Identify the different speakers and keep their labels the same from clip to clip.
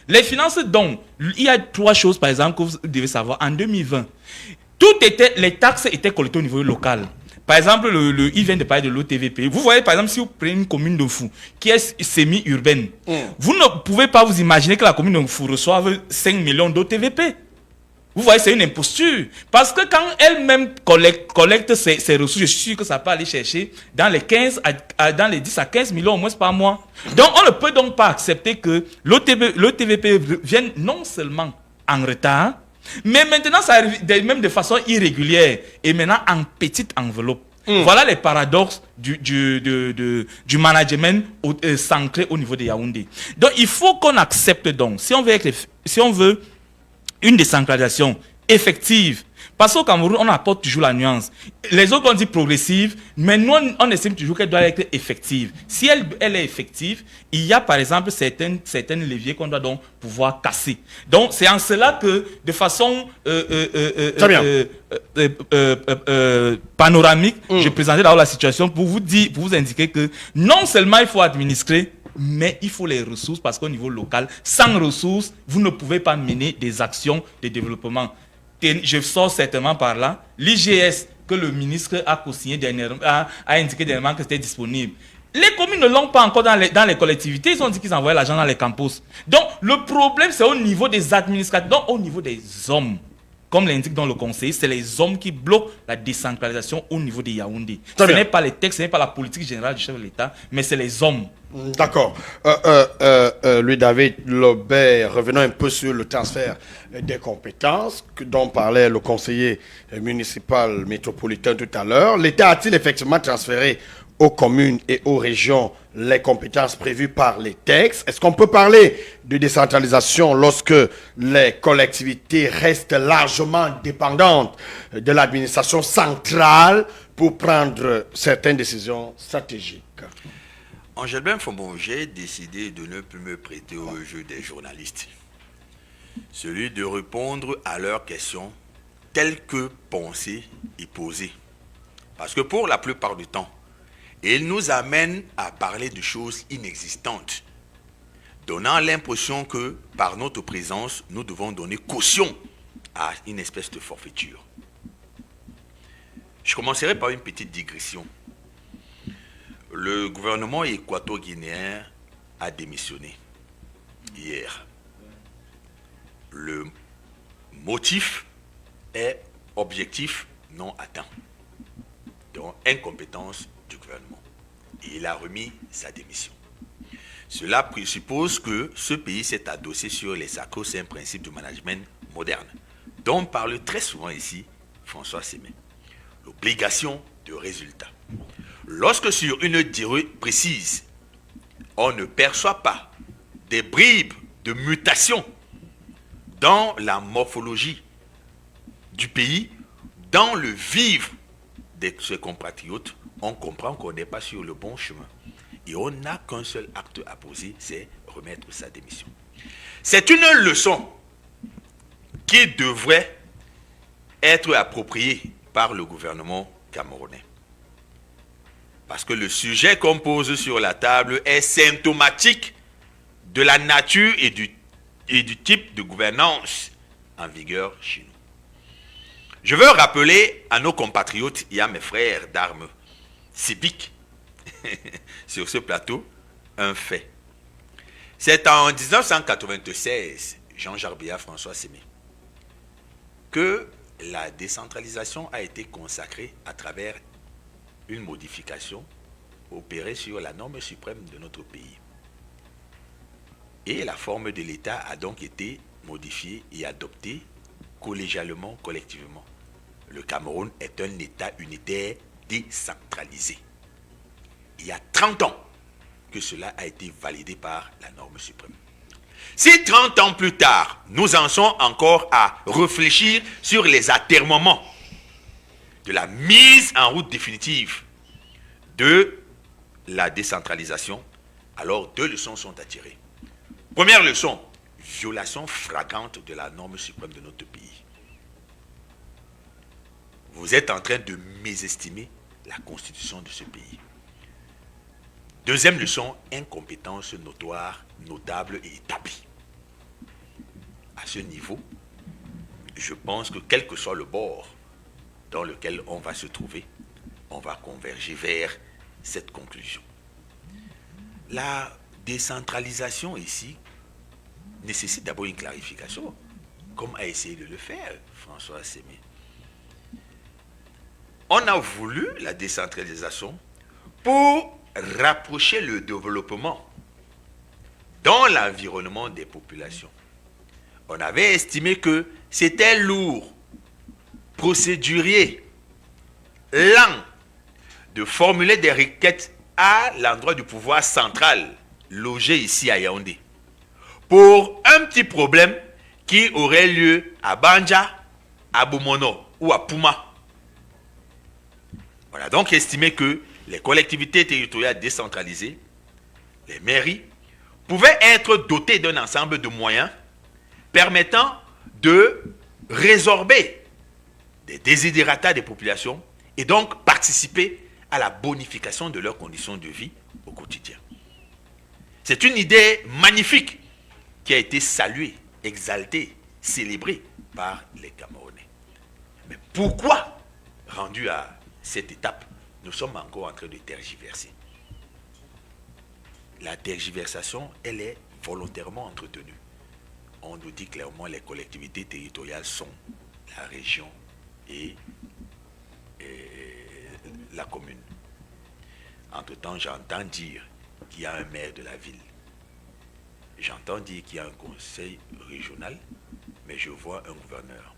Speaker 1: Les finances, donc, il y a 3 choses, par exemple, que vous devez savoir. En 2020, les taxes étaient collectées au niveau local. Par exemple, il vient de parler de l'OTVP. Vous voyez, par exemple, si vous prenez une commune de Fou qui est semi-urbaine, vous ne pouvez pas vous imaginer que la commune de Fou reçoive 5 millions d'OTVP. Vous voyez, c'est une imposture. Parce que quand elle-même collecte ses ressources, je suis sûr que ça peut aller chercher dans les 10 à 15 millions au moins par mois. Donc, on ne peut donc pas accepter que l'OTVP vienne non seulement en retard, mais maintenant, ça arrive même de façon irrégulière et maintenant en petite enveloppe. Voilà les paradoxes du management centré au niveau de Yaoundé. Donc, il faut qu'on accepte donc, si on veut une décentralisation effective. Parce qu'au Cameroun, on apporte toujours la nuance. Les autres ont dit progressive, mais nous, on estime toujours qu'elle doit être effective. Si elle est effective, il y a par exemple certains leviers qu'on doit donc pouvoir casser. Donc, c'est en cela que, de façon panoramique, je présentais d'abord la situation pour vous indiquer que non seulement il faut administrer, mais il faut les ressources parce qu'au niveau local, sans ressources, vous ne pouvez pas mener des actions de développement. Je sors certainement par là. L'IGS que le ministre a co-signé dernièrement, a indiqué dernièrement que c'était disponible. Les communes ne l'ont pas encore dans les collectivités. Ils ont dit qu'ils envoyaient l'argent dans les campus. Donc, le problème, c'est au niveau des administrateurs, donc au niveau des hommes. Comme l'indique dans le conseil, c'est les hommes qui bloquent la décentralisation au niveau de Yaoundé. Ce n'est pas les textes, ce n'est pas la politique générale du chef de l'État, mais c'est les hommes.
Speaker 2: D'accord. Louis-David Lobert, revenons un peu sur le transfert des compétences dont parlait le conseiller municipal métropolitain tout à l'heure. L'État a-t-il effectivement transféré aux communes et aux régions les compétences prévues par les textes? Est-ce qu'on peut parler de décentralisation lorsque les collectivités restent largement dépendantes de l'administration centrale pour prendre certaines décisions stratégiques?
Speaker 3: Angèle Fombon, j'ai décidé de ne plus me prêter au jeu des journalistes. Celui de répondre à leurs questions telles que pensées et posées. Parce que pour la plupart du temps, ils nous amènent à parler de choses inexistantes, donnant l'impression que par notre présence, nous devons donner caution à une espèce de forfaiture. Je commencerai par une petite digression. Le gouvernement équato-guinéen a démissionné hier. Le motif est objectif non atteint. Donc, incompétence du gouvernement. Et il a remis sa démission. Cela présuppose que ce pays s'est adossé sur les sacro-saints principes du management moderne, dont parle très souvent ici François Sémé. L'obligation de résultat. Lorsque sur une durée précise, on ne perçoit pas des bribes de mutation dans la morphologie du pays, dans le vivre de ses compatriotes, on comprend qu'on n'est pas sur le bon chemin. Et on n'a qu'un seul acte à poser, c'est remettre sa démission. C'est une leçon qui devrait être appropriée par le gouvernement camerounais. Parce que le sujet qu'on pose sur la table est symptomatique de la nature et du type de gouvernance en vigueur chez nous. Je veux rappeler à nos compatriotes et à mes frères d'armes civiques sur ce plateau un fait. C'est en 1996, Jean Jarbéa, François Sémé, que la décentralisation a été consacrée à travers une modification opérée sur la norme suprême de notre pays. Et la forme de l'État a donc été modifiée et adoptée collégialement, collectivement. Le Cameroun est un État unitaire décentralisé. Il y a 30 ans que cela a été validé par la norme suprême. Si 30 ans plus tard, nous en sommes encore à réfléchir sur les atermoiements de la mise en route définitive de la décentralisation, alors 2 leçons sont à tirer. Première leçon, violation flagrante de la norme suprême de notre pays. Vous êtes en train de mésestimer la constitution de ce pays. Deuxième leçon, incompétence notoire, notable et établie. à ce niveau, je pense que quel que soit le bord dans lequel on va se trouver, on va converger vers cette conclusion. La décentralisation ici nécessite d'abord une clarification, comme a essayé de le faire François Sémé. On a voulu la décentralisation pour rapprocher le développement dans l'environnement des populations. On avait estimé que c'était lourd, procédurier, lent de formuler des requêtes à l'endroit du pouvoir central logé ici à Yaoundé pour un petit problème qui aurait lieu à Banja, à Bomono ou à Pouma. On a donc estimé que les collectivités territoriales décentralisées, les mairies, pouvaient être dotées d'un ensemble de moyens permettant de résorber des desiderata des populations et donc participer à la bonification de leurs conditions de vie au quotidien. C'est une idée magnifique qui a été saluée, exaltée, célébrée par les Camerounais. Mais pourquoi, rendu à cette étape, nous sommes encore en train de tergiverser? La tergiversation, elle est volontairement entretenue. On nous dit clairement que les collectivités territoriales sont la région et la commune. Entre-temps, j'entends dire qu'il y a un maire de la ville. J'entends dire qu'il y a un conseil régional, mais je vois un gouverneur.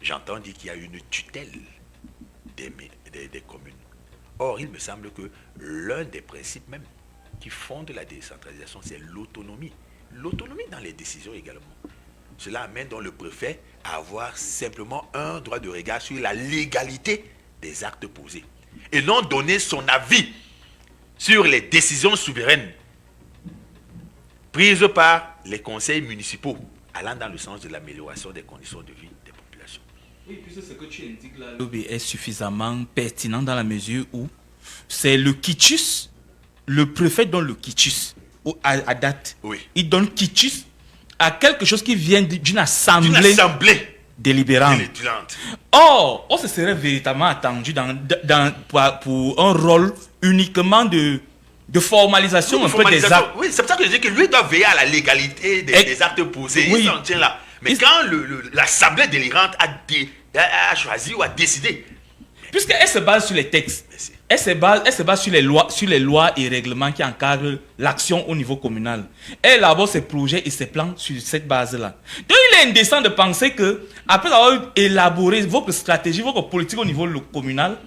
Speaker 3: J'entends dire qu'il y a une tutelle des communes. Or, il me semble que l'un des principes même qui fondent la décentralisation, c'est l'autonomie. L'autonomie dans les décisions également. Cela amène donc le préfet à avoir simplement un droit de regard sur la légalité des actes posés et non donner son avis sur les décisions souveraines prises par les conseils municipaux allant dans le sens de l'amélioration des conditions de vie des populations.
Speaker 1: Oui, puisque ce que tu indiques là, est suffisamment pertinent dans la mesure où c'est le quitus, le préfet donne le quitus à date.
Speaker 3: Oui.
Speaker 1: Il donne quitus à quelque chose qui vient d'une assemblée délibérante. Or, on se serait véritablement attendu pour un rôle uniquement de formalisation, un peu des actes.
Speaker 3: Oui, c'est pour ça que je dis que lui doit veiller à la légalité des actes posés.
Speaker 1: Oui.
Speaker 3: Il s'en tient là. Mais quand l'assemblée délirante a choisi ou a décidé.
Speaker 1: Puisqu'elle se base sur les textes, elle se base sur les lois et règlements qui encadrent l'action au niveau communal. Elle élabore ses projets et ses plans sur cette base-là. Donc il est indécent de penser que, après avoir élaboré votre stratégie, votre politique au niveau communal,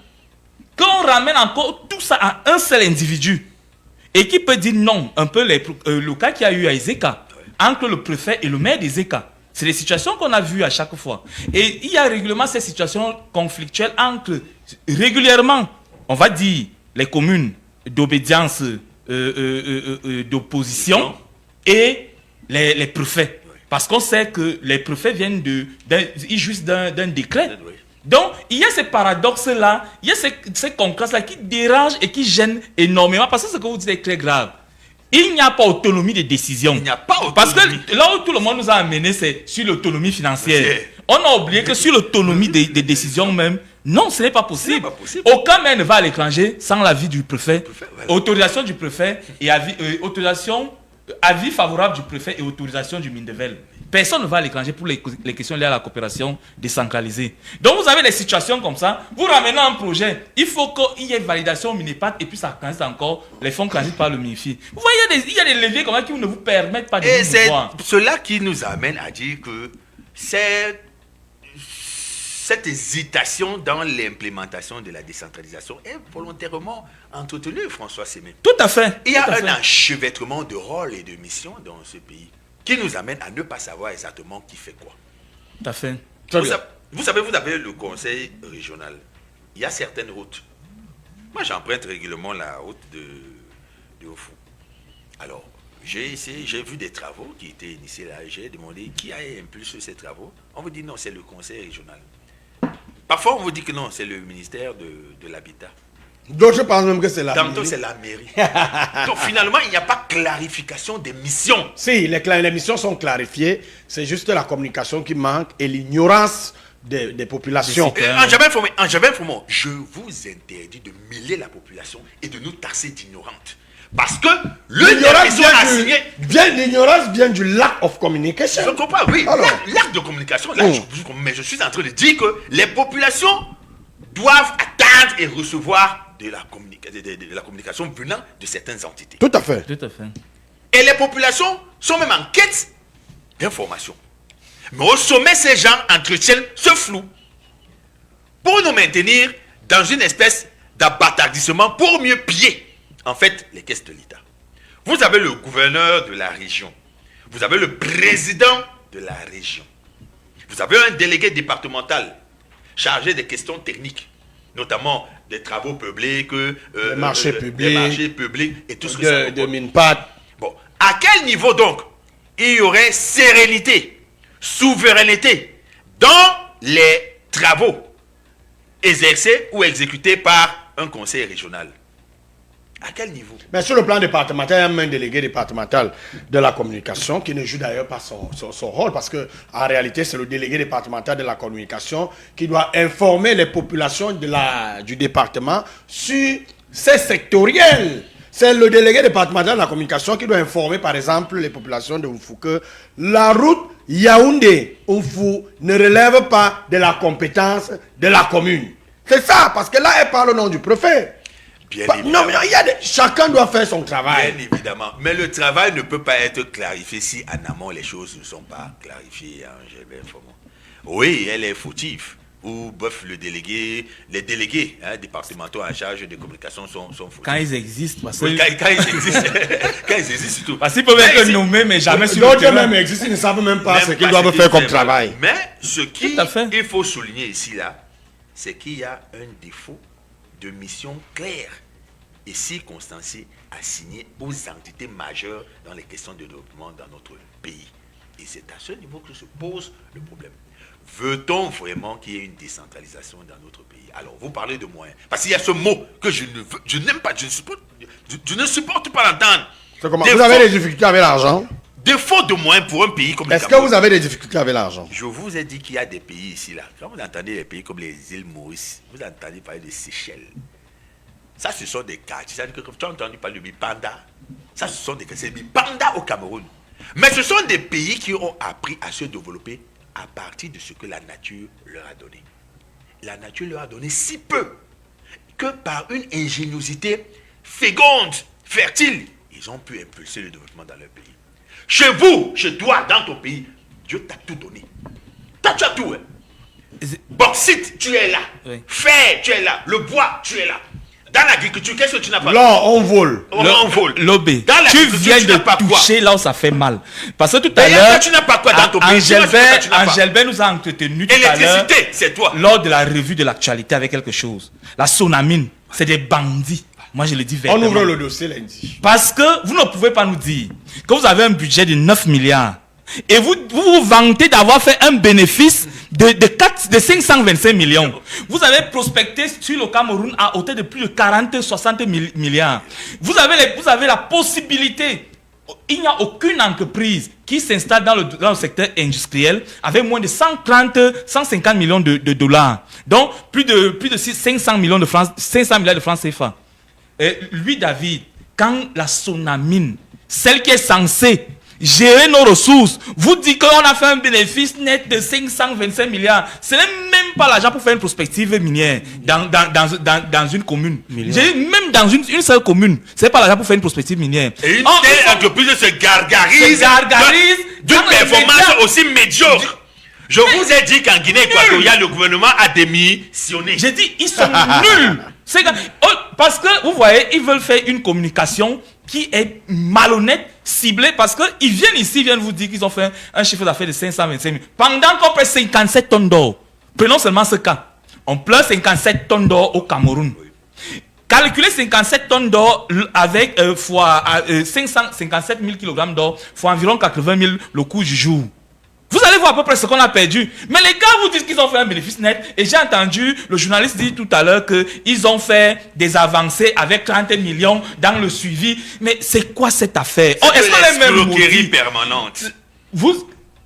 Speaker 1: qu'on ramène encore tout ça à un seul individu et qui peut dire non, un peu le cas qu'il y a eu à Ezeka, entre le préfet et le maire d'Ezeka. C'est des situations qu'on a vues à chaque fois. Et il y a régulièrement ces situations conflictuelles entre, régulièrement, on va dire, les communes d'obédience, d'opposition et les préfets. Parce qu'on sait que les préfets viennent ils jouissent d'un décret. Donc, il y a ces paradoxes-là, il y a ces contrastes-là qui dérangent et qui gênent énormément. Parce que ce que vous dites est très grave. Il n'y a pas autonomie de décision.
Speaker 3: Il n'y a pas autonomie.
Speaker 1: Parce que là où tout le monde nous a amené, c'est sur l'autonomie financière. On a oublié que sur l'autonomie des décisions même, non, ce n'est pas possible. Aucun maire ne va à l'étranger sans l'avis du préfet. Voilà. Autorisation du préfet et avis favorable du préfet et autorisation du Mindevel. Personne ne va à l'étranger pour les questions liées à la coopération décentralisée. Donc vous avez des situations comme ça, vous ramenez un projet, il faut qu'il y ait validation au Minipat et puis ça transite encore, les fonds transitent par le MINFI. Vous voyez, il y a des leviers comme ça qui ne vous permettent pas de
Speaker 3: et c'est
Speaker 1: voir.
Speaker 3: Cela qui nous amène à dire que cette hésitation dans l'implémentation de la décentralisation est volontairement entretenue, François Sémé.
Speaker 1: Tout à fait.
Speaker 3: Il y a un enchevêtrement de rôles et de missions dans ce pays qui nous amène à ne pas savoir exactement qui fait quoi.
Speaker 1: Tout à fait.
Speaker 3: Vous savez, vous avez le conseil régional. Il y a certaines routes. Moi, j'emprunte régulièrement la route de Ofou. Alors, j'ai vu des travaux qui étaient initiés là. J'ai demandé qui a impulsé ces travaux. On vous dit non, c'est le conseil régional. Parfois, on vous dit que non, c'est le ministère de l'Habitat.
Speaker 2: D'autres pensent même que c'est la
Speaker 3: Tantôt,
Speaker 2: mairie.
Speaker 3: c'est la mairie. Donc, finalement, il n'y a pas clarification des missions.
Speaker 2: Si, les missions sont clarifiées, c'est juste la communication qui manque et l'ignorance des populations.
Speaker 3: J'avais informé, je vous interdis de mêler la population et de nous taxer d'ignorantes. Parce que
Speaker 2: L'ignorance vient du lack of communication.
Speaker 3: Je comprends, oui.
Speaker 2: Alors.
Speaker 3: L'acte de communication, là, mais je suis en train de dire que les populations doivent attendre et recevoir de la communication venant de certaines entités.
Speaker 2: Tout à fait.
Speaker 1: Tout à fait.
Speaker 3: Et les populations sont même en quête d'informations. Mais au sommet, ces gens entretiennent ce flou pour nous maintenir dans une espèce d'abattardissement pour mieux piller, en fait, les caisses de l'État. Vous avez le gouverneur de la région. Vous avez le président de la région. Vous avez un délégué départemental chargé des questions techniques, notamment des travaux publics,
Speaker 2: les marchés publics
Speaker 3: et tout ce que ça
Speaker 2: de Minpat.
Speaker 3: Bon, à quel niveau donc il y aurait sérénité, souveraineté dans les travaux exercés ou exécutés par un conseil régional? À quel niveau?
Speaker 2: Mais sur le plan départemental, il y a même un délégué départemental de la communication qui ne joue d'ailleurs pas son rôle parce que en réalité, c'est le délégué départemental de la communication qui doit informer les populations du département sur ces sectoriels. C'est le délégué départemental de la communication qui doit informer, par exemple, les populations de Oufou que la route Yaoundé-Oufou ne relève pas de la compétence de la commune. C'est ça, parce que là, elle parle au nom du préfet. Non, mais chacun doit faire son travail.
Speaker 3: Bien évidemment. Mais le travail ne peut pas être clarifié si en amont les choses ne sont pas clarifiées. Oui, elle est fautive. Ou bref, les délégués départementaux en charge de communication sont fautifs.
Speaker 1: Quand ils existent, parce que...
Speaker 3: Oui, quand ils existent. Quand ils existent surtout.
Speaker 1: Parce qu'ils peuvent être nommés, mais jamais sur le
Speaker 2: D'autres
Speaker 1: terrain.
Speaker 2: même existent, ils ne savent même pas ce qu'ils
Speaker 3: pas
Speaker 2: doivent faire comme travail.
Speaker 3: Mais ce qu'il
Speaker 1: Tout à fait.
Speaker 3: il faut souligner ici, là, c'est qu'il y a un défaut de mission claire et circonstanciée assignée aux entités majeures dans les questions de développement dans notre pays. Et c'est à ce niveau que se pose le problème. Veut-on vraiment qu'il y ait une décentralisation dans notre pays? Alors, vous parlez de moyens. Parce qu'il y a ce mot que je n'aime pas, je ne supporte pas l'entendre.
Speaker 2: Vous avez des difficultés avec l'argent?
Speaker 3: Défaut de moyens pour un pays comme le
Speaker 2: Est-ce que
Speaker 3: Cameroun.
Speaker 2: vous avez des difficultés avec l'argent?
Speaker 3: Je vous ai dit qu'il y a des pays ici, là. Quand vous entendez des pays comme les îles Maurice, vous entendez parler de Seychelles. Ça, ce sont des quartiers. C'est-à-dire que tu as entendu parler de Bipanda. Ça, ce sont des quartiers. C'est Bipanda au Cameroun. Mais ce sont des pays qui ont appris à se développer à partir de ce que la nature leur a donné. La nature leur a donné si peu que par une ingéniosité féconde, fertile, ils ont pu impulser le développement dans leur pays. Chez vous, chez toi, dans ton pays, Dieu t'a tout donné. Tu as tout. Hein. Bauxite, tu es là.
Speaker 1: Oui.
Speaker 3: Fer, tu es là. Le bois, tu es là. Dans l'agriculture, qu'est-ce que tu n'as pas?
Speaker 2: Là, on vole.
Speaker 3: On vole.
Speaker 1: Lobé,
Speaker 3: Dans
Speaker 1: tu
Speaker 3: l'agriculture,
Speaker 1: viens
Speaker 3: n'as
Speaker 1: de
Speaker 3: pas quoi?
Speaker 1: toucher là où ça fait mal. Parce que tout à
Speaker 3: D'ailleurs,
Speaker 1: l'heure,
Speaker 3: tu n'as pas quoi dans ton pays? Dis-moi ce que tu n'as pas.
Speaker 1: Angelbert nous a entretenu tout à l'heure
Speaker 3: Électricité, c'est toi.
Speaker 1: lors de la revue de l'actualité avec quelque chose. La Sonamine, c'est des bandits. Moi, je le dis
Speaker 2: On
Speaker 1: vertement.
Speaker 2: ouvre le dossier lundi.
Speaker 1: Parce que vous ne pouvez pas nous dire que vous avez un budget de 9 milliards et vous vantez d'avoir fait un bénéfice de 525 millions. Vous avez prospecté sur le Cameroun à hauteur de plus de 40-60 milliards. Vous avez la possibilité. Il n'y a aucune entreprise qui s'installe dans le secteur industriel avec moins de 150 millions de dollars. Donc, plus de 500 millions de francs, 500 milliards de francs CFA. Et lui, David, quand la Sonamine, celle qui est censée gérer nos ressources, vous dit qu'on a fait un bénéfice net de 525 milliards, ce n'est même pas l'argent pour faire une prospective minière dans une commune. J'ai dit, même dans une seule commune, ce n'est pas l'argent pour faire une prospective minière.
Speaker 3: Et une telle entreprise se gargarise d'une
Speaker 1: dans les
Speaker 3: performance
Speaker 1: médias.
Speaker 3: aussi médiocre. Je vous ai dit qu'en Guinée équatoriale, le gouvernement a démissionné.
Speaker 1: J'ai dit, ils sont nuls. Parce que, vous voyez, ils veulent faire une communication qui est malhonnête, ciblée, parce qu'ils viennent ici, ils viennent vous dire qu'ils ont fait un chiffre d'affaires de 525 000. Pendant qu'on paie 57 tonnes d'or. Prenons seulement ce cas. On pleure 57 tonnes d'or au Cameroun. Calculer 57 tonnes d'or avec fois 557 000 kg d'or, fois environ 80 000 le coût du jour. Vous allez voir à peu près ce qu'on a perdu. Mais les gars vous disent qu'ils ont fait un bénéfice net. Et j'ai entendu le journaliste dire tout à l'heure qu'ils ont fait des avancées avec 30 millions dans le suivi. Mais c'est quoi cette affaire?
Speaker 3: C'est
Speaker 1: est-ce qu'on est même
Speaker 3: l'escroquerie
Speaker 1: maudit?
Speaker 3: permanente.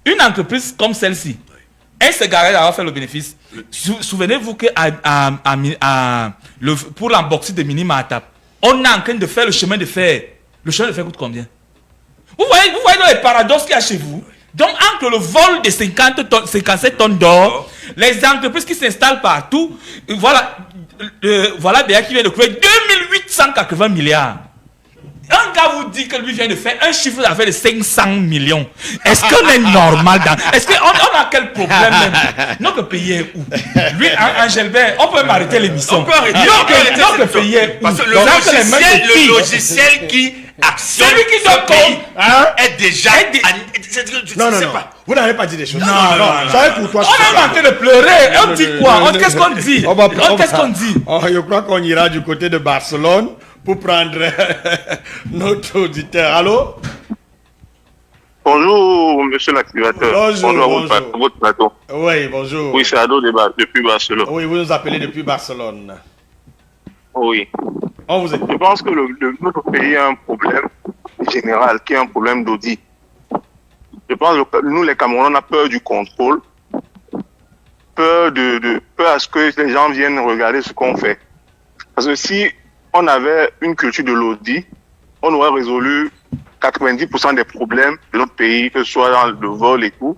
Speaker 1: Une entreprise comme celle-ci, elle se garait d'avoir fait le bénéfice. Souvenez-vous que pour l'unboxing de Minimatap, on est en train de faire le chemin de fer. Le chemin de fer coûte combien? Vous voyez dans les paradoxes qu'il y a chez vous. Donc, entre le vol de 57 tonnes d'or, les entreprises qui s'installent partout, voilà bien qui vient de couvrir 2880 milliards. Un gars vous dit que lui vient de faire un chiffre d'affaires de 500 millions. Est-ce qu'on est normal Est-ce qu'on a quel problème même? Notre pays est où? Lui, Angelbert, on peut m'arrêter l'émission.
Speaker 3: On peut arrêter.
Speaker 1: Notre pays est où?
Speaker 3: Parce que le logiciel qui actionne
Speaker 1: celui qui
Speaker 3: ce
Speaker 1: donne
Speaker 3: pays
Speaker 1: compte
Speaker 3: est déjà...
Speaker 2: Non. Vous n'avez pas dit des choses. Non. Soyez pour toi.
Speaker 1: On est en train de pleurer. On dit quoi? Qu'est-ce qu'on dit? Qu'est-ce qu'on dit?
Speaker 2: Je crois qu'on ira du côté de Barcelone pour prendre notre auditeur. Allô?
Speaker 4: Bonjour, monsieur l'activateur.
Speaker 2: Bonjour.
Speaker 4: Votre plateau.
Speaker 2: Oui, bonjour.
Speaker 4: Oui, c'est Ado Débat depuis Barcelone.
Speaker 2: Oui, vous nous appelez depuis Barcelone.
Speaker 4: Oui.
Speaker 2: On vous écoute.
Speaker 4: Je pense que notre pays a un problème général, qui est un problème d'audit. Je pense que nous, les Camerounais, on a peur du contrôle, peur à ce que les gens viennent regarder ce qu'on fait. Parce que si on avait une culture de l'audit, on aurait résolu 90% des problèmes de notre pays, que ce soit dans le vol et tout,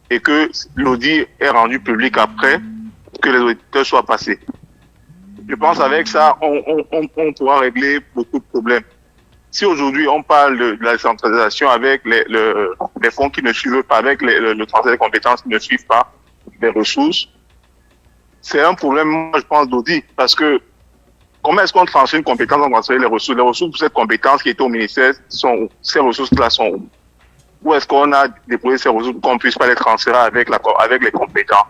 Speaker 4: et que l'audit est rendu public après que les auditeurs soient passés. Je pense qu'avec ça, on pourra régler beaucoup de problèmes. Si aujourd'hui on parle de la décentralisation avec les fonds qui ne suivent pas, avec le transfert des compétences qui ne suivent pas les ressources, c'est un problème, moi, je pense, d'audit. Parce que comment est-ce qu'on transfère une compétence, on transfère les ressources? Les ressources pour cette compétence qui était au ministère sont où? Ces ressources-là sont où? Où est-ce qu'on a déposé ces ressources pour qu'on ne puisse pas les transférer avec les compétents?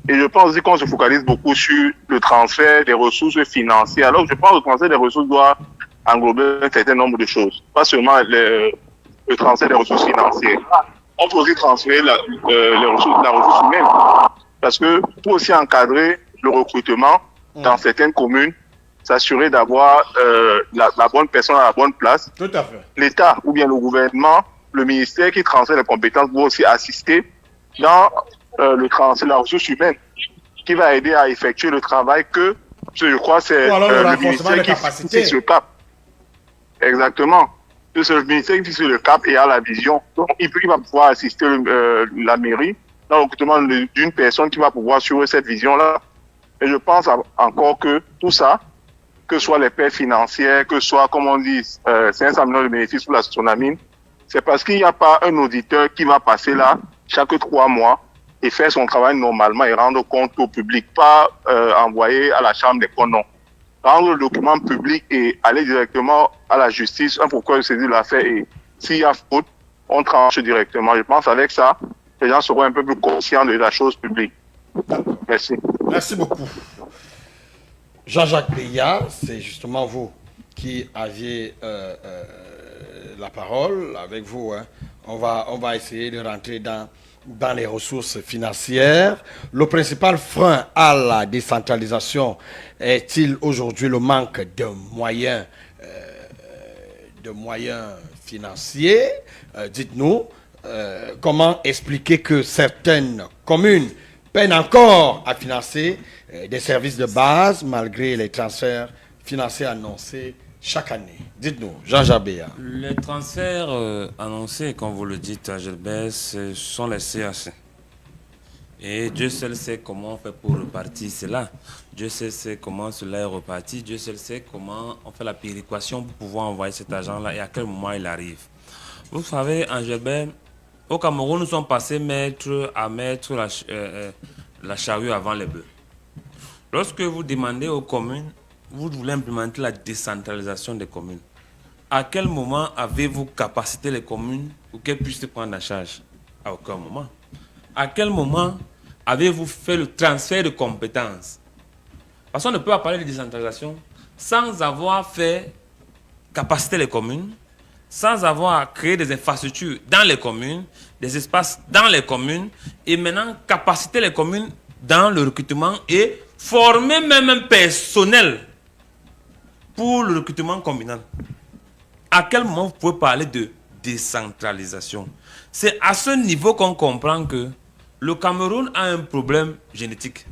Speaker 4: Et je pense aussi qu'on se focalise beaucoup sur le transfert des ressources financières. Alors je pense que le transfert des ressources doit englober un certain nombre de choses. Pas seulement le transfert des ressources financières. On peut aussi transférer la ressource humaine. Parce que pour aussi encadrer le recrutement dans certaines communes, s'assurer d'avoir la bonne personne à la bonne place.
Speaker 2: Tout à fait.
Speaker 4: L'État ou bien le gouvernement, le ministère qui transfère les compétences doit aussi assister dans le transfert de la ressource humaine qui va aider à effectuer le travail que, je crois, c'est le ministère qui fixe le cap. Exactement. C'est le ministère qui fixe le cap et a la vision. Donc, il va pouvoir assister la mairie dans le recrutement d'une personne qui va pouvoir suivre cette vision-là. Et je pense encore que tout ça, que ce soit les pertes financières, que ce soit, comme on dit, 500 millions de bénéfices pour la Sonamine, c'est parce qu'il n'y a pas un auditeur qui va passer là chaque 3 mois et faire son travail normalement et rendre compte au public, pas envoyer à la chambre des comptes, non. Rendre le document public et aller directement à la justice, un procureur saisit l'affaire et s'il y a faute, on tranche directement. Je pense qu'avec ça, les gens seront un peu plus conscients de la chose publique. Merci.
Speaker 2: Merci beaucoup. Jean-Jacques Beya, c'est justement vous qui aviez la parole. Avec vous, hein. On va essayer de rentrer dans les ressources financières. Le principal frein à la décentralisation est-il aujourd'hui le manque de moyens financiers? Dites-nous, comment expliquer que certaines communes peinent encore à financer des services de base malgré les transferts financiers annoncés chaque année? Dites-nous, Jean-Jacques Beya.
Speaker 5: Les transferts annoncés, comme vous le dites, Gilbert, ce sont les CAC. Et Dieu seul sait comment on fait pour repartir cela. Dieu seul sait comment cela est reparti. Dieu seul sait comment on fait la péréquation pour pouvoir envoyer cet argent-là et à quel moment il arrive. Vous savez, Gilbert, au Cameroun, nous sommes passés à mettre la charrue avant les bœufs. Lorsque vous demandez aux communes, vous voulez implémenter la décentralisation des communes. À quel moment avez-vous capacité les communes pour qu'elles puissent prendre en charge? À aucun moment. À quel moment avez-vous fait le transfert de compétences? Parce qu'on ne peut pas parler de décentralisation sans avoir fait capaciter les communes, sans avoir créé des infrastructures dans les communes, des espaces dans les communes, et maintenant capaciter les communes dans le recrutement et former même un personnel pour le recrutement communal. À quel moment vous pouvez parler de décentralisation? C'est à ce niveau qu'on comprend que le Cameroun a un problème génétique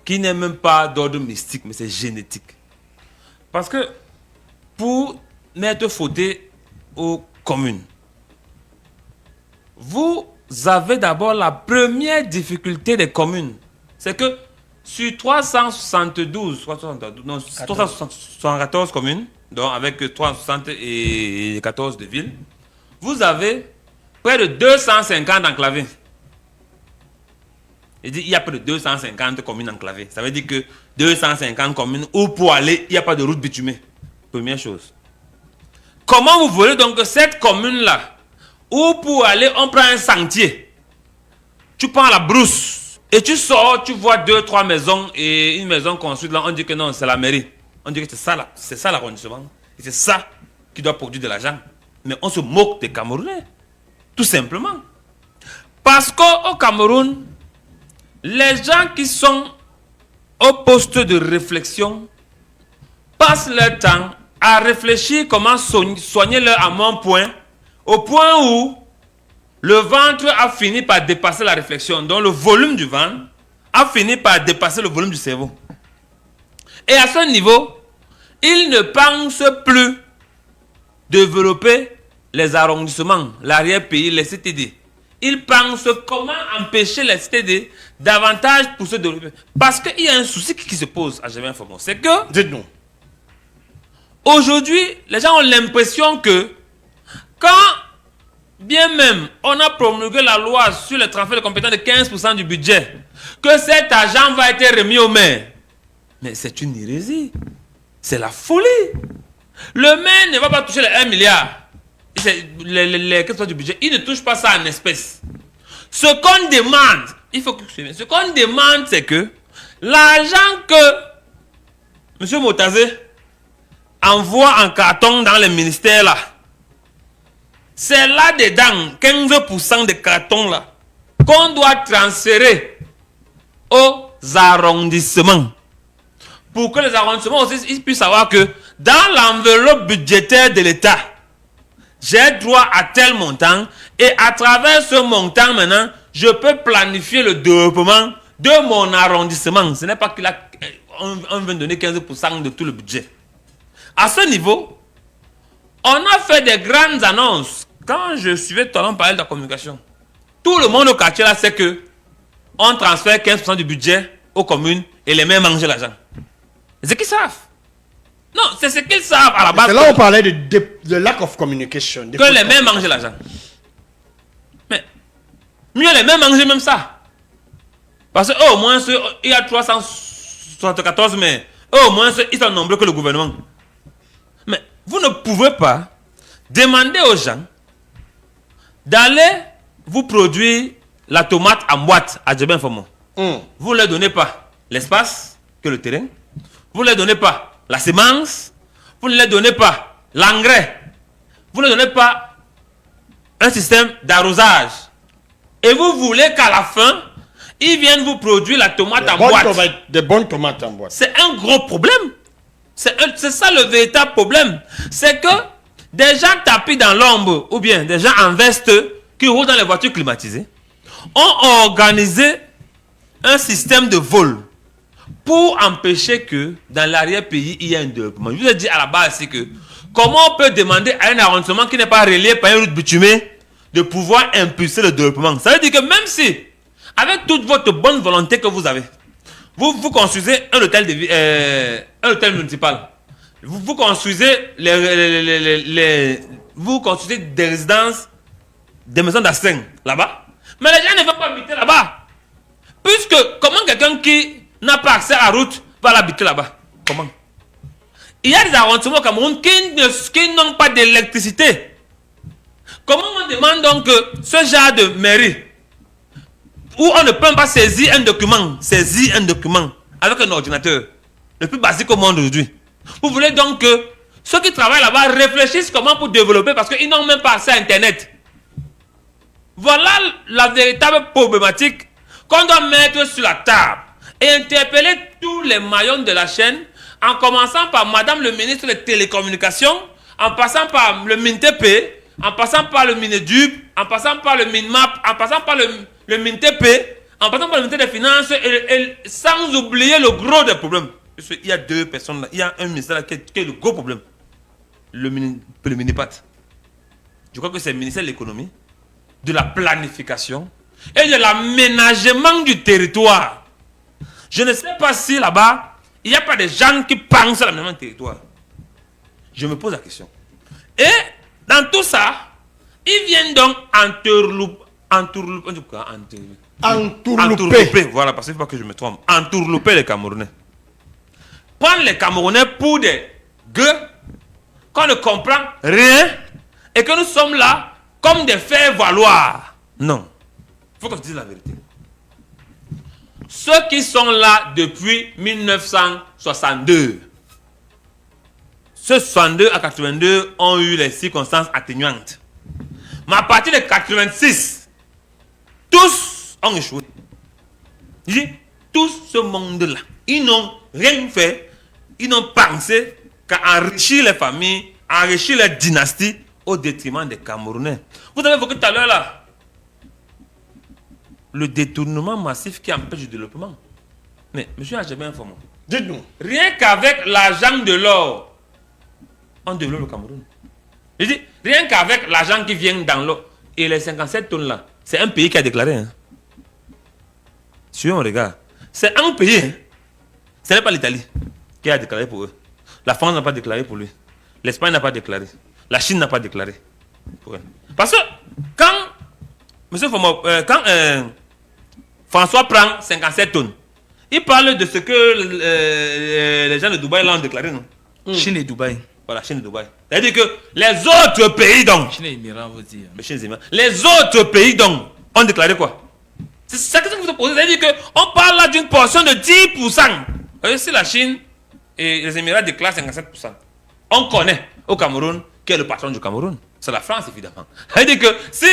Speaker 5: qui n'est même pas d'ordre mystique, mais c'est génétique. Parce que pour mettre Fodé aux communes, vous avez d'abord la première difficulté des communes. C'est que sur 374 communes, donc avec 374 de villes, vous avez près de 250 enclavés. Il y a près de 250 communes enclavées. Ça veut dire que 250 communes où pour aller, il n'y a pas de route bitumée. Première chose. Comment vous voulez donc que cette commune-là, où pour aller, on prend un sentier, tu prends la brousse et tu sors, tu vois 2-3 maisons et une maison construite là, on dit que non, c'est la mairie. On dit que c'est ça l'arrondissement. Et c'est ça qui doit produire de l'argent. Mais on se moque des Camerounais. Tout simplement. Parce qu'au Cameroun, les gens qui sont au poste de réflexion passent leur temps à réfléchir comment soigner leur avant-point au point où le ventre a fini par dépasser la réflexion. Donc le volume du ventre a fini par dépasser le volume du cerveau. Et à ce niveau, ils ne pensent plus développer les arrondissements, l'arrière-pays, les CTD. Ils pensent comment empêcher les CTD davantage pour se développer. Parce qu'il y a un souci qui se pose à Germain Fomon. C'est que,
Speaker 2: dites-nous,
Speaker 5: aujourd'hui, les gens ont l'impression que quand bien même on a promulgué la loi sur le transfert de compétences de 15% du budget, que cet argent va être remis au maire. Mais c'est une hérésie. C'est la folie. Le maire ne va pas toucher les 1 milliard. Les 15% du budget. Il ne touche pas ça en espèces. Ce qu'on demande, il faut que vous suiviez. Ce qu'on demande, c'est que l'argent que M. Motazé envoie en carton dans les ministères là, c'est là-dedans, 15% des cartons là, qu'on doit transférer aux arrondissements. Pour que les arrondissements aussi ils puissent savoir que dans l'enveloppe budgétaire de l'État, j'ai droit à tel montant et à travers ce montant maintenant, je peux planifier le développement de mon arrondissement. Ce n'est pas qu'on veut donner 15% de tout le budget. À ce niveau, on a fait des grandes annonces. Quand je suivais tout à l'heure parler de la communication, tout le monde au quartier là sait que on transfère 15% du budget aux communes et les maires mangent l'argent. C'est ce qu'ils savent. Non, c'est ce qu'ils savent à la base.
Speaker 2: C'est là où on parlait de lack of communication.
Speaker 5: Que les maires mangent l'argent. Mais mieux les maires mangent même ça. Parce que au moins il y a 374 maires. Au moins ils sont nombreux que le gouvernement. Mais vous ne pouvez pas demander aux gens d'aller vous produire la tomate en boîte à Djebel Fomon. Vous ne leur donnez pas l'espace que le terrain. Vous ne leur donnez pas la semence. Vous ne leur donnez pas l'engrais. Vous ne donnez pas un système d'arrosage. Et vous voulez qu'à la fin, ils viennent vous produire la tomate en boîte.
Speaker 2: Des bonnes tomates en boîte.
Speaker 5: C'est un gros problème. C'est ça le véritable problème. C'est que des gens tapis dans l'ombre ou bien des gens en veste qui roulent dans les voitures climatisées ont organisé un système de vol pour empêcher que dans l'arrière-pays, il y ait un développement. Je vous ai dit à la base, c'est que comment on peut demander à un arrondissement qui n'est pas relié par une route bitumée de pouvoir impulser le développement. Ça veut dire que même si, avec toute votre bonne volonté que vous avez, vous construisez un hôtel municipal, vous construisez vous construisez des résidences, des maisons d'astreinte là-bas, mais les gens ne veulent pas habiter là-bas. Puisque, comment quelqu'un qui n'a pas accès à la route va l'habiter là-bas? Comment? Il y a des arrondissements au Cameroun qui n'ont pas d'électricité. Comment on demande donc ce genre de mairie où on ne peut pas saisir un document avec un ordinateur, le plus basique au monde aujourd'hui? Vous voulez donc que Ceux qui travaillent là-bas réfléchissent comment pour développer parce qu'ils n'ont même pas accès à Internet. Voilà la véritable problématique qu'on doit mettre sur la table et interpeller tous les maillons de la chaîne, en commençant par Madame le ministre des Télécommunications, en passant par le MINTP, en passant par le MINEDUB, en passant par le MINMAP, en passant par le MINTP, en passant par le ministère des Finances, et sans oublier le gros des problèmes. Parce qu'il y a deux personnes là, il y a un ministère là qui est le gros problème. Le MINIPAT. Je crois que c'est le ministère de l'économie, de la planification et de l'aménagement du territoire. Je ne sais pas si là-bas, il n'y a pas des gens qui pensent à l'aménagement du territoire. Je me pose la question. Et dans tout ça, ils viennent donc entourlouper. Voilà, parce qu'il ne faut pas que je me trompe. Entourlouper les Camerounais. Prendre les Camerounais pour des gueux qu'on ne comprend rien et que nous sommes là comme des faire-valoir. Non. Il faut qu'on se dise la vérité. Ceux qui sont là depuis 1962, ceux 62 à 82 ont eu les circonstances atténuantes. Mais à partir de 86, tous ont échoué. Je dis, tout ce monde-là, ils n'ont rien fait, ils n'ont pensé qu'à enrichir les familles, enrichir les dynasties au détriment des Camerounais. Vous avez évoqué tout à l'heure là, le détournement massif qui empêche le développement. Mais monsieur Ajabé informé.
Speaker 2: Dites-nous.
Speaker 5: Rien qu'avec l'argent de l'or, on développe le Cameroun. Je dis, rien qu'avec l'argent qui vient dans l'eau, et les 57 tonnes là, c'est un pays qui a déclaré. Hein. Si on regarde, c'est un pays. Hein. Ce n'est pas l'Italie qui a déclaré pour eux. La France n'a pas déclaré pour lui. L'Espagne n'a pas déclaré. La Chine n'a pas déclaré pour eux. Parce que quand monsieur Fomo, quand François prend 57 tonnes, il parle de ce que les gens de Dubaï l'ont déclaré, non?
Speaker 1: Chine et Dubaï.
Speaker 5: Voilà, Chine et Dubaï. C'est-à-dire que les autres pays donc,
Speaker 1: Chine et Émirats, vous dire.
Speaker 5: les autres pays donc ont déclaré quoi? C'est ça que vous te posez. C'est-à-dire qu'on parle là d'une portion de 10%. Si la Chine et les Émirats déclarent 57%, on connaît au Cameroun qui est le patron du Cameroun. C'est la France, évidemment. C'est-à-dire que si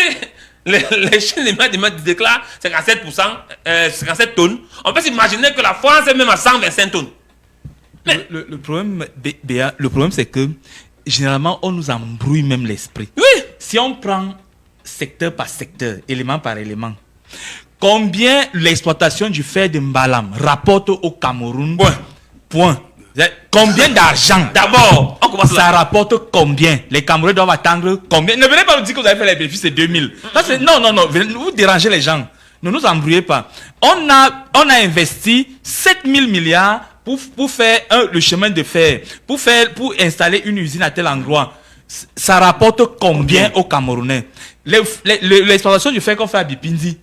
Speaker 5: les Chines et les Émirats déclarent 57%, 57 tonnes, on peut s'imaginer que la France est même à 125 tonnes. Mais
Speaker 1: le problème, Béa, le problème c'est que généralement on nous embrouille même l'esprit.
Speaker 5: oui,
Speaker 1: Si on prend secteur par secteur, élément par élément, combien l'exploitation du fer de Mbalam rapporte au Cameroun? Point. Combien d'argent?
Speaker 5: D'abord, on commence
Speaker 1: Ça
Speaker 5: là.
Speaker 1: rapporte combien? Les Camerounais doivent attendre combien? Ne venez pas nous dire que vous avez fait les bénéfices de 2000. Non, vous dérangez les gens. Ne nous embrouillez pas. On a investi 7000 milliards pour faire le chemin de fer, pour installer une usine à tel endroit. Ça rapporte combien aux Camerounais? L'exploitation du fer qu'on fait à Bipindi,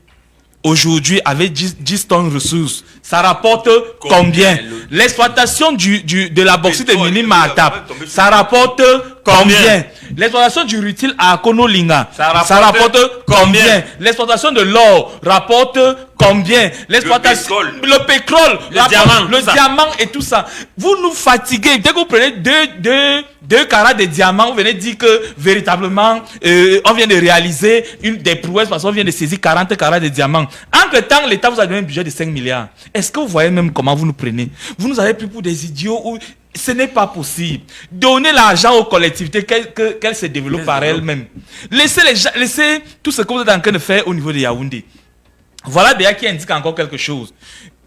Speaker 1: aujourd'hui, avec 10 tonnes ressources, ça rapporte combien? L'exploitation de la bauxite de Mini Mahatap, ça rapporte combien? L'exploitation du rutile à Konolinga, ça rapporte combien? L'exploitation de l'or rapporte combien? L'exploitation, le pétrole, le diamant et tout ça. Vous nous fatiguez. Dès que vous prenez deux carats de diamants, vous venez dire que véritablement, on vient de réaliser des prouesses parce qu'on vient de saisir 40 carats de diamants. Entre-temps, l'État vous a donné un budget de 5 milliards. Est-ce que vous voyez même comment vous nous prenez? Vous nous avez pris pour des idiots où ce n'est pas possible. Donnez l'argent aux collectivités, qu'elles se développent par elles-mêmes. Laissez tout ce que vous êtes en train de faire au niveau de Yaoundé. Voilà Béa qui indique encore quelque chose.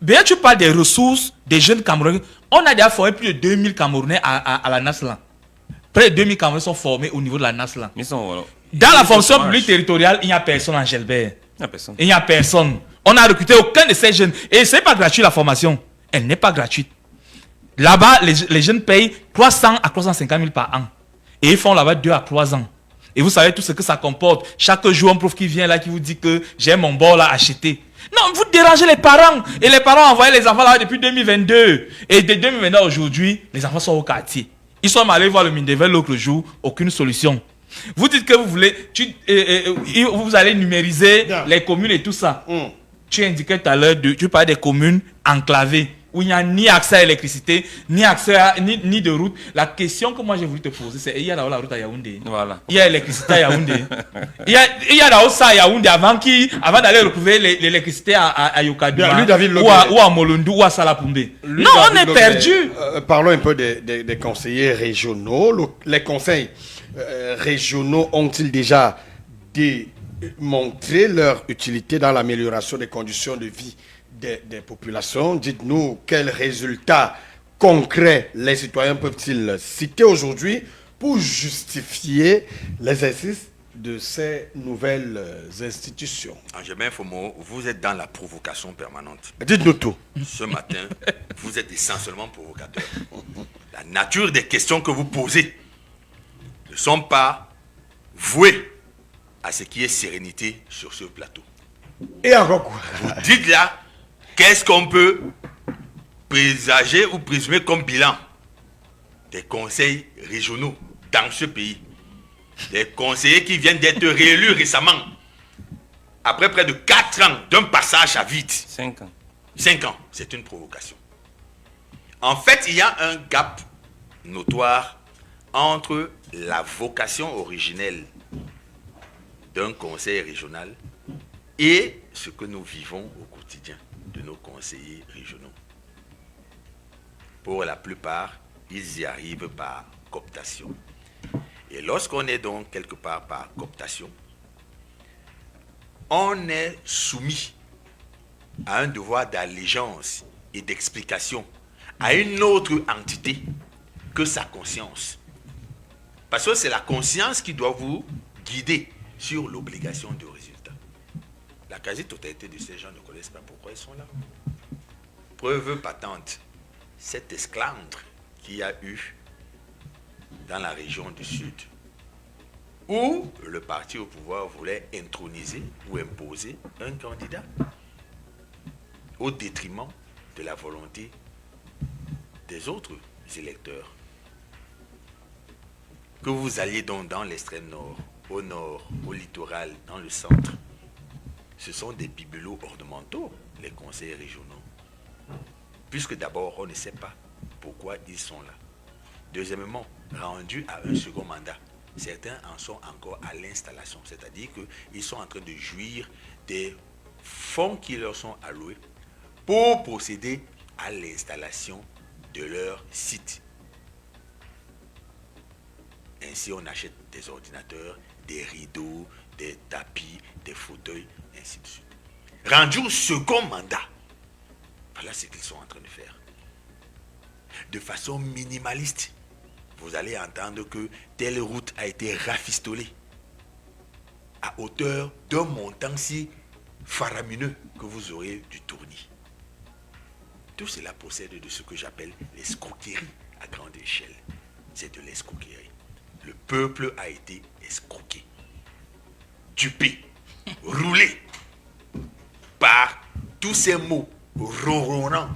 Speaker 1: Béa, tu parles des ressources des jeunes Camerounais. On a déjà formé plus de 2000 Camerounais à la NASLA. Près de 2000 Camerounais sont formés au niveau de la NASLA. Dans la fonction publique territoriale, il n'y a personne en Gelbert. Il n'y a personne. On n'a recruté aucun de ces jeunes. Et ce n'est pas gratuit la formation. Elle n'est pas gratuite. Là-bas, les jeunes payent 300 à 350 000 par an. Et ils font là-bas 2 à 3 ans. Et vous savez tout ce que ça comporte. Chaque jour, un prof qui vient là, qui vous dit que j'ai mon bord là acheté. Non, vous dérangez les parents. Et les parents envoient les enfants là depuis 2022. Et de 2022 aujourd'hui, les enfants sont au quartier. Ils sont allés voir le Mindevel l'autre jour, aucune solution. Vous dites que vous voulez, vous allez numériser les communes et tout ça. Tu indiquais tout à l'heure, tu parlais des communes enclavées, où il n'y a ni accès à l'électricité, ni de route. La question que moi j'ai voulu te poser, c'est il y a là-haut la route à Yaoundé.
Speaker 5: Voilà.
Speaker 1: Il y a l'électricité à Yaoundé. il y a là-haut ça à Yaoundé avant d'aller retrouver l'électricité à Yokaduma,
Speaker 2: Lui, David
Speaker 1: ou à Molondu, ou à Salapumbe. Non, on est perdu.
Speaker 2: Parlons un peu des conseillers régionaux. Les conseils régionaux ont-ils déjà démontré leur utilité dans l'amélioration des conditions de vie des populations? Dites-nous quels résultats concrets les citoyens peuvent-ils citer aujourd'hui pour justifier l'exercice de ces nouvelles institutions.
Speaker 3: Angemin Fomo, vous êtes dans la provocation permanente.
Speaker 2: Dites-nous tout.
Speaker 3: Ce matin, vous êtes essentiellement provocateur. La nature des questions que vous posez ne sont pas vouées à ce qui est sérénité sur ce plateau.
Speaker 2: Et encore quoi?
Speaker 3: Vous dites là, qu'est-ce qu'on peut présager ou présumer comme bilan des conseils régionaux dans ce pays? Des conseillers qui viennent d'être réélus récemment, après près de 4 ans d'un passage à vide.
Speaker 5: 5 ans.
Speaker 3: 5 ans, c'est une provocation. En fait, il y a un gap notoire entre la vocation originelle d'un conseil régional et ce que nous vivons au quotidien de nos conseillers régionaux. Pour la plupart, ils y arrivent par cooptation. Et lorsqu'on est donc quelque part par cooptation, on est soumis à un devoir d'allégeance et d'explication à une autre entité que sa conscience. Parce que c'est la conscience qui doit vous guider sur l'obligation de résultat. La quasi-totalité de ces gens ne connaissent pas pourquoi ils sont là. Preuve patente, cet esclandre qu'il y a eu dans la région du Sud, où le parti au pouvoir voulait introniser ou imposer un candidat au détriment de la volonté des autres électeurs. Que vous alliez donc dans l'extrême nord, au littoral, dans le centre, ce sont des bibelots ornementaux, les conseils régionaux. Puisque d'abord, on ne sait pas pourquoi ils sont là. Deuxièmement, rendus à un second mandat, certains en sont encore à l'installation, c'est-à-dire qu'ils sont en train de jouir des fonds qui leur sont alloués pour procéder à l'installation de leur site. Ainsi, on achète des ordinateurs, des rideaux, des tapis, des fauteuils, ainsi de suite. Rendus au second mandat, voilà ce qu'ils sont en train de faire. De façon minimaliste, vous allez entendre que telle route a été rafistolée à hauteur d'un montant si faramineux que vous aurez du tournis. Tout cela procède de ce que j'appelle l'escroquerie à grande échelle. C'est de l'escroquerie. Le peuple a été escroqué, dupé, roulé par tous ces mots ronronnants,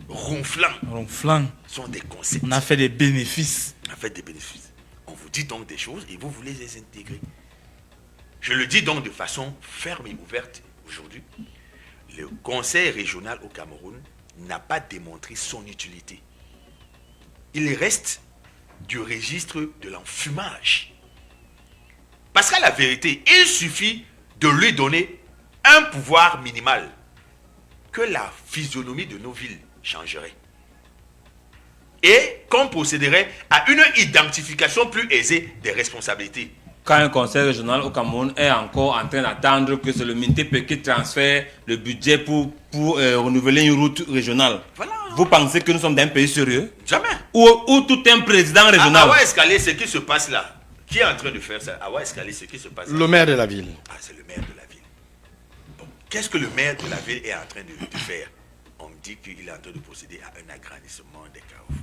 Speaker 3: ronflants. Sont des concepts.
Speaker 1: On a fait des bénéfices.
Speaker 3: On a fait des bénéfices. On vous dit donc des choses et vous voulez les intégrer. Je le dis donc de façon ferme et ouverte aujourd'hui. Le conseil régional au Cameroun n'a pas démontré son utilité. Il reste du registre de l'enfumage. Parce qu'à la vérité, il suffit de lui donner un pouvoir minimal, que la physionomie de nos villes changerait. Et qu'on procéderait à une identification plus aisée des responsabilités.
Speaker 5: Quand un conseil régional au Cameroun est encore en train d'attendre que c'est le MINTEP qui transfère le budget pour renouveler une route régionale,
Speaker 3: Voilà.
Speaker 5: Vous pensez que nous sommes dans un pays sérieux?
Speaker 3: Jamais.
Speaker 5: Ou tout un président régional?
Speaker 3: À Awa Escalier, ce qui se passe là, qui est en train de faire ça? À Awa Escalier, ce qui se passe là.
Speaker 2: Le maire de la ville.
Speaker 3: Ah, c'est le maire de la ville. Bon, qu'est-ce que le maire de la ville est en train de faire? On me dit qu'il est en train de procéder à un agrandissement des carrefours.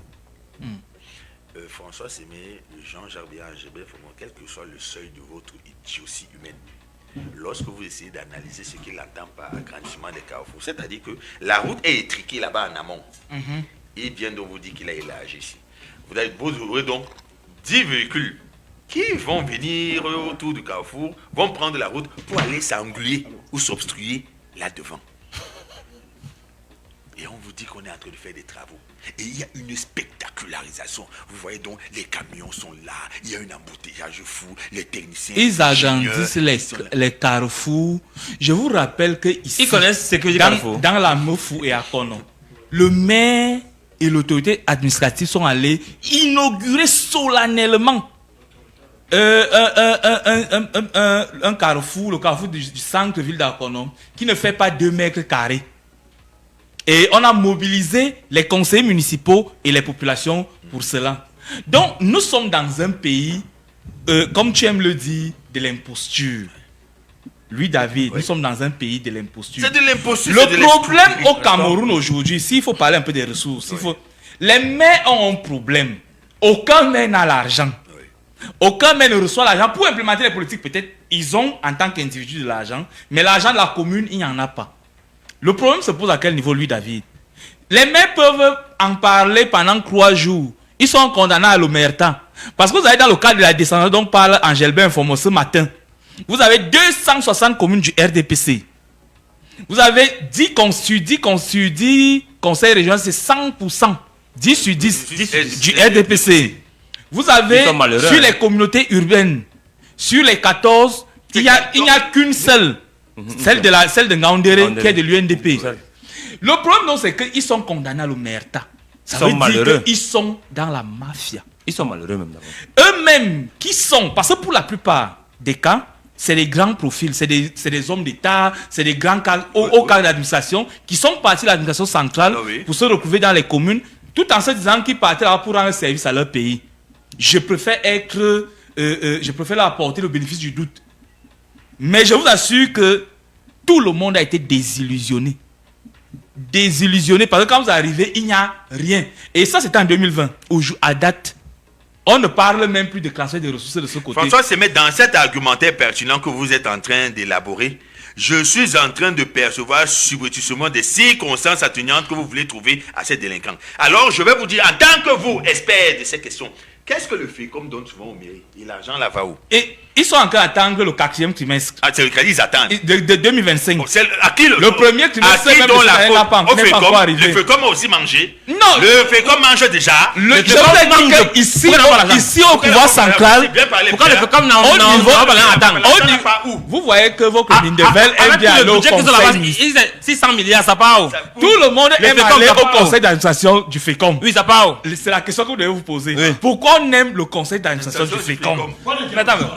Speaker 3: François Sémé, Jean-Jacques Biangébé, quel que soit le seuil de votre idiotie humaine, lorsque vous essayez d'analyser ce qu'il entend par agrandissement des carrefours, c'est-à-dire que la route est étriquée là-bas en amont. Il vient donc vous dire qu'il a élargi ici. Vous aurez donc 10 véhicules qui vont venir autour du carrefour, vont prendre la route pour aller s'engluer ou s'obstruer là devant. Et on vous dit qu'on est en train de faire des travaux. Et il y a une spectacularisation. Vous voyez donc, les camions sont là, il y a un embouteillage fou, les techniciens...
Speaker 1: Ils agrandissent les carrefours. Je vous rappelle que ici...
Speaker 5: Ils connaissent ce que dit carrefour.
Speaker 1: Dans la Mefou et à Kono, le maire et l'autorité administrative sont allés inaugurer solennellement un carrefour, le carrefour du centre-ville d'Akono, qui ne fait pas 2 mètres carrés. Et on a mobilisé les conseillers municipaux et les populations pour cela. Donc, nous sommes dans un pays, comme tu aimes le dire, de l'imposture. Lui, David, nous sommes dans un pays de l'imposture.
Speaker 3: C'est de l'imposture.
Speaker 1: Le problème au Cameroun aujourd'hui, s'il faut parler un peu des ressources, les maires ont un problème. Aucun maire n'a l'argent. Aucun maire ne reçoit l'argent. Pour implémenter les politiques, peut-être, ils ont en tant qu'individu de l'argent, mais l'argent de la commune, il n'y en a pas. Le problème se pose à quel niveau, lui, David? Les maires peuvent en parler pendant 3 jours. Ils sont condamnés à l'omerta. Parce que vous avez dans le cadre de la descendance dont parle Angèle Informo ce matin, vous avez 260 communes du RDPC. Vous avez 10 conseils régionaux, c'est 100%. 10 sur 10 du RDPC. Vous avez, sur les communautés urbaines, sur les 14, il n'y a qu'une seule. Celle de Ngaoundéré, qui est de l'UNDP. Le problème, donc, c'est qu'ils sont condamnés à l'omerta. Ça veut dire qu'ils sont dans la mafia.
Speaker 5: Ils sont malheureux même d'abord.
Speaker 1: Eux-mêmes, qui sont, parce que pour la plupart des cas, c'est des grands profils, c'est des hommes d'État, c'est des grands hauts cadres d'administration qui sont partis de l'administration centrale pour se retrouver dans les communes, tout en se disant qu'ils partaient là pour rendre service à leur pays. Je préfère leur apporter le bénéfice du doute. Mais je vous assure que tout le monde a été désillusionné. Désillusionné parce que quand vous arrivez, il n'y a rien. Et ça, c'était en 2020. À date, on ne parle même plus de transfert de ressources de ce côté.
Speaker 3: François Semet, dans cet argumentaire pertinent que vous êtes en train d'élaborer, je suis en train de percevoir subrepticement des circonstances atténuantes que vous voulez trouver à ces délinquants. Alors, je vais vous dire, en tant que vous, expert de ces questions, qu'est-ce que le FECOM donne souvent au mairie? Et l'argent là va où?
Speaker 1: Et ils sont en train d'attendre le 4e trimestre.
Speaker 3: Ah, c'est le crédit, ils attendent.
Speaker 1: De 2025.
Speaker 3: Bon, à qui le
Speaker 1: premier trimestre,
Speaker 3: à qui donne la faute?
Speaker 1: n'est pas encore arrivé.
Speaker 3: Le FECOM a aussi mangé.
Speaker 1: Non.
Speaker 3: Le FECOM mange déjà.
Speaker 1: Je vous ai dit qu'ici, au pouvoir central,
Speaker 5: pourquoi le FECOM n'a pas
Speaker 1: où? Vous voyez que vos communes de Vel aiment bien aller au conseil.
Speaker 5: 600 milliards, ça part où?
Speaker 1: Tout le monde aime aller au conseil d'administration du FECOM.
Speaker 5: Oui, ça part où?
Speaker 1: C'est la question que vous devez vous poser. Pourquoi on aime le conseil d'administration du FECOM?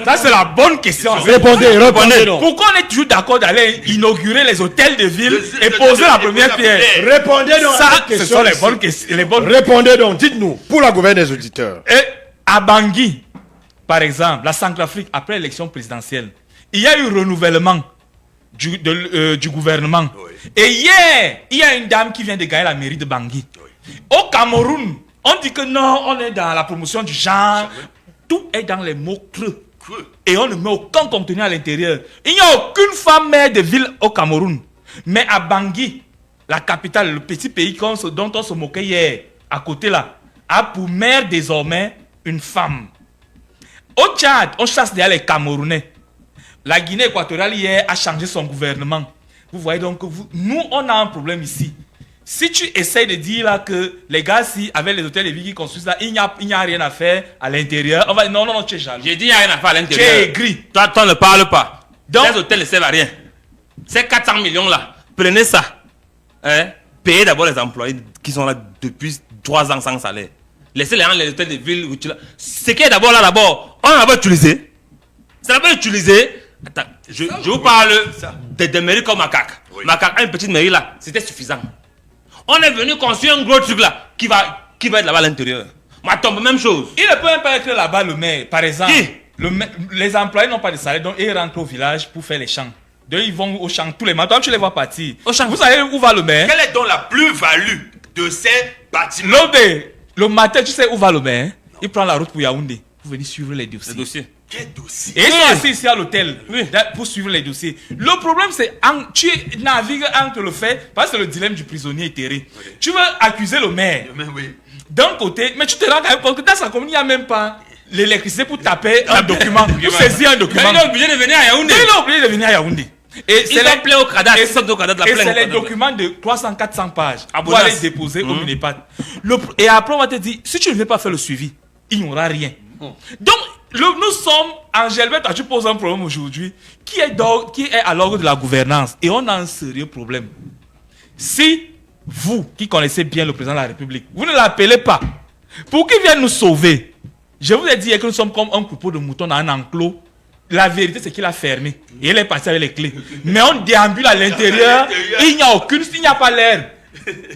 Speaker 1: Ça, c'est la bonne question.
Speaker 2: Répondez donc.
Speaker 1: Pourquoi on est toujours d'accord d'aller inaugurer les hôtels de ville et poser la première pierre?
Speaker 2: Répondez donc.
Speaker 1: Ça, ce sont les bonnes questions.
Speaker 2: Répondez donc, dites-nous, pour la gouverne des auditeurs.
Speaker 1: Et à Bangui, par exemple, la Centrafrique, après l'élection présidentielle, il y a eu renouvellement du gouvernement. Et hier, il y a une dame qui vient de gagner la mairie de Bangui. Au Cameroun, on dit que non, on est dans la promotion du genre. Tout est dans les mots creux. Et on ne met aucun contenu à l'intérieur. Il n'y a aucune femme maire de ville au Cameroun. Mais à Bangui, la capitale, le petit pays dont on se moquait hier, à côté là, a pour maire désormais une femme. Au Tchad, on chasse derrière les Camerounais. La Guinée équatoriale hier a changé son gouvernement. Vous voyez donc que nous, on a un problème ici. Si tu essaies de dire là que les gars, si avec les hôtels de vie qui construisent là, il n'y a rien à faire à l'intérieur, on va dire non, tu es jaloux.
Speaker 5: J'ai dit il n'y a rien à faire à l'intérieur.
Speaker 1: Tu es aigri.
Speaker 5: Toi, ne parle pas. Donc, les hôtels ne servent à rien. Ces 400 millions là, prenez ça. Payez d'abord les employés qui sont là depuis 3 ans sans salaire. Laissez les gens les hôtels de ville. Ce qui est d'abord là, on a d'abord utilisé. C'est d'abord utilisé. Attends, je vous parle de mairies comme Macaque. Oui. Macaque a une petite mairie là, c'était suffisant. On est venu construire un gros truc là qui va être là-bas à l'intérieur. Matombe, même chose.
Speaker 1: Il ne peut même pas être là-bas le maire, par exemple.
Speaker 5: Qui?
Speaker 1: Les employés n'ont pas de salaire, donc ils rentrent au village pour faire les champs. Donc ils vont au champ tous les matins, tu les vois partir. Au champ. Vous savez où va le maire?
Speaker 3: Quelle est donc la plus-value de ces bâtiments?
Speaker 1: Le matin, tu sais où va le maire? Non. Il prend la route pour Yaoundé pour venir suivre les dossiers.
Speaker 3: Quel dossier?
Speaker 1: Et ils sont assis ici à l'hôtel pour suivre les dossiers. Le problème, c'est tu navigues entre le fait, parce que c'est le dilemme du prisonnier éthéré. Oui. Tu veux accuser le maire d'un côté, mais tu te rends compte que dans sa commune, il n'y a même pas l'électricité pour taper un document, pour saisir un document.
Speaker 5: Il est obligé de venir à Yaoundé.
Speaker 1: Il est obligé de venir à Yaoundé. Et
Speaker 5: Ils ont plein au CRADAT.
Speaker 1: et
Speaker 5: Ils sont au CRADAT, la
Speaker 1: et
Speaker 5: plainte
Speaker 1: c'est
Speaker 5: au
Speaker 1: les
Speaker 5: CRADAT.
Speaker 1: documents de 300-400 pages.
Speaker 5: À
Speaker 1: Pour aller
Speaker 5: Bonas.
Speaker 1: déposer au Minepat. Et après, on va te dire, si tu ne veux pas faire le suivi, il n'y aura rien. Donc, nous sommes, Angèle, tu poses un problème aujourd'hui qui est à l'ordre de la gouvernance. Et on a un sérieux problème. Si vous, qui connaissez bien le président de la République, vous ne l'appelez pas pour qu'il vienne nous sauver, je vous ai dit que nous sommes comme un troupeau de moutons dans un enclos. La vérité, c'est qu'il a fermé. Et il est parti avec les clés. Mais on déambule à l'intérieur. Il n'y a pas l'air.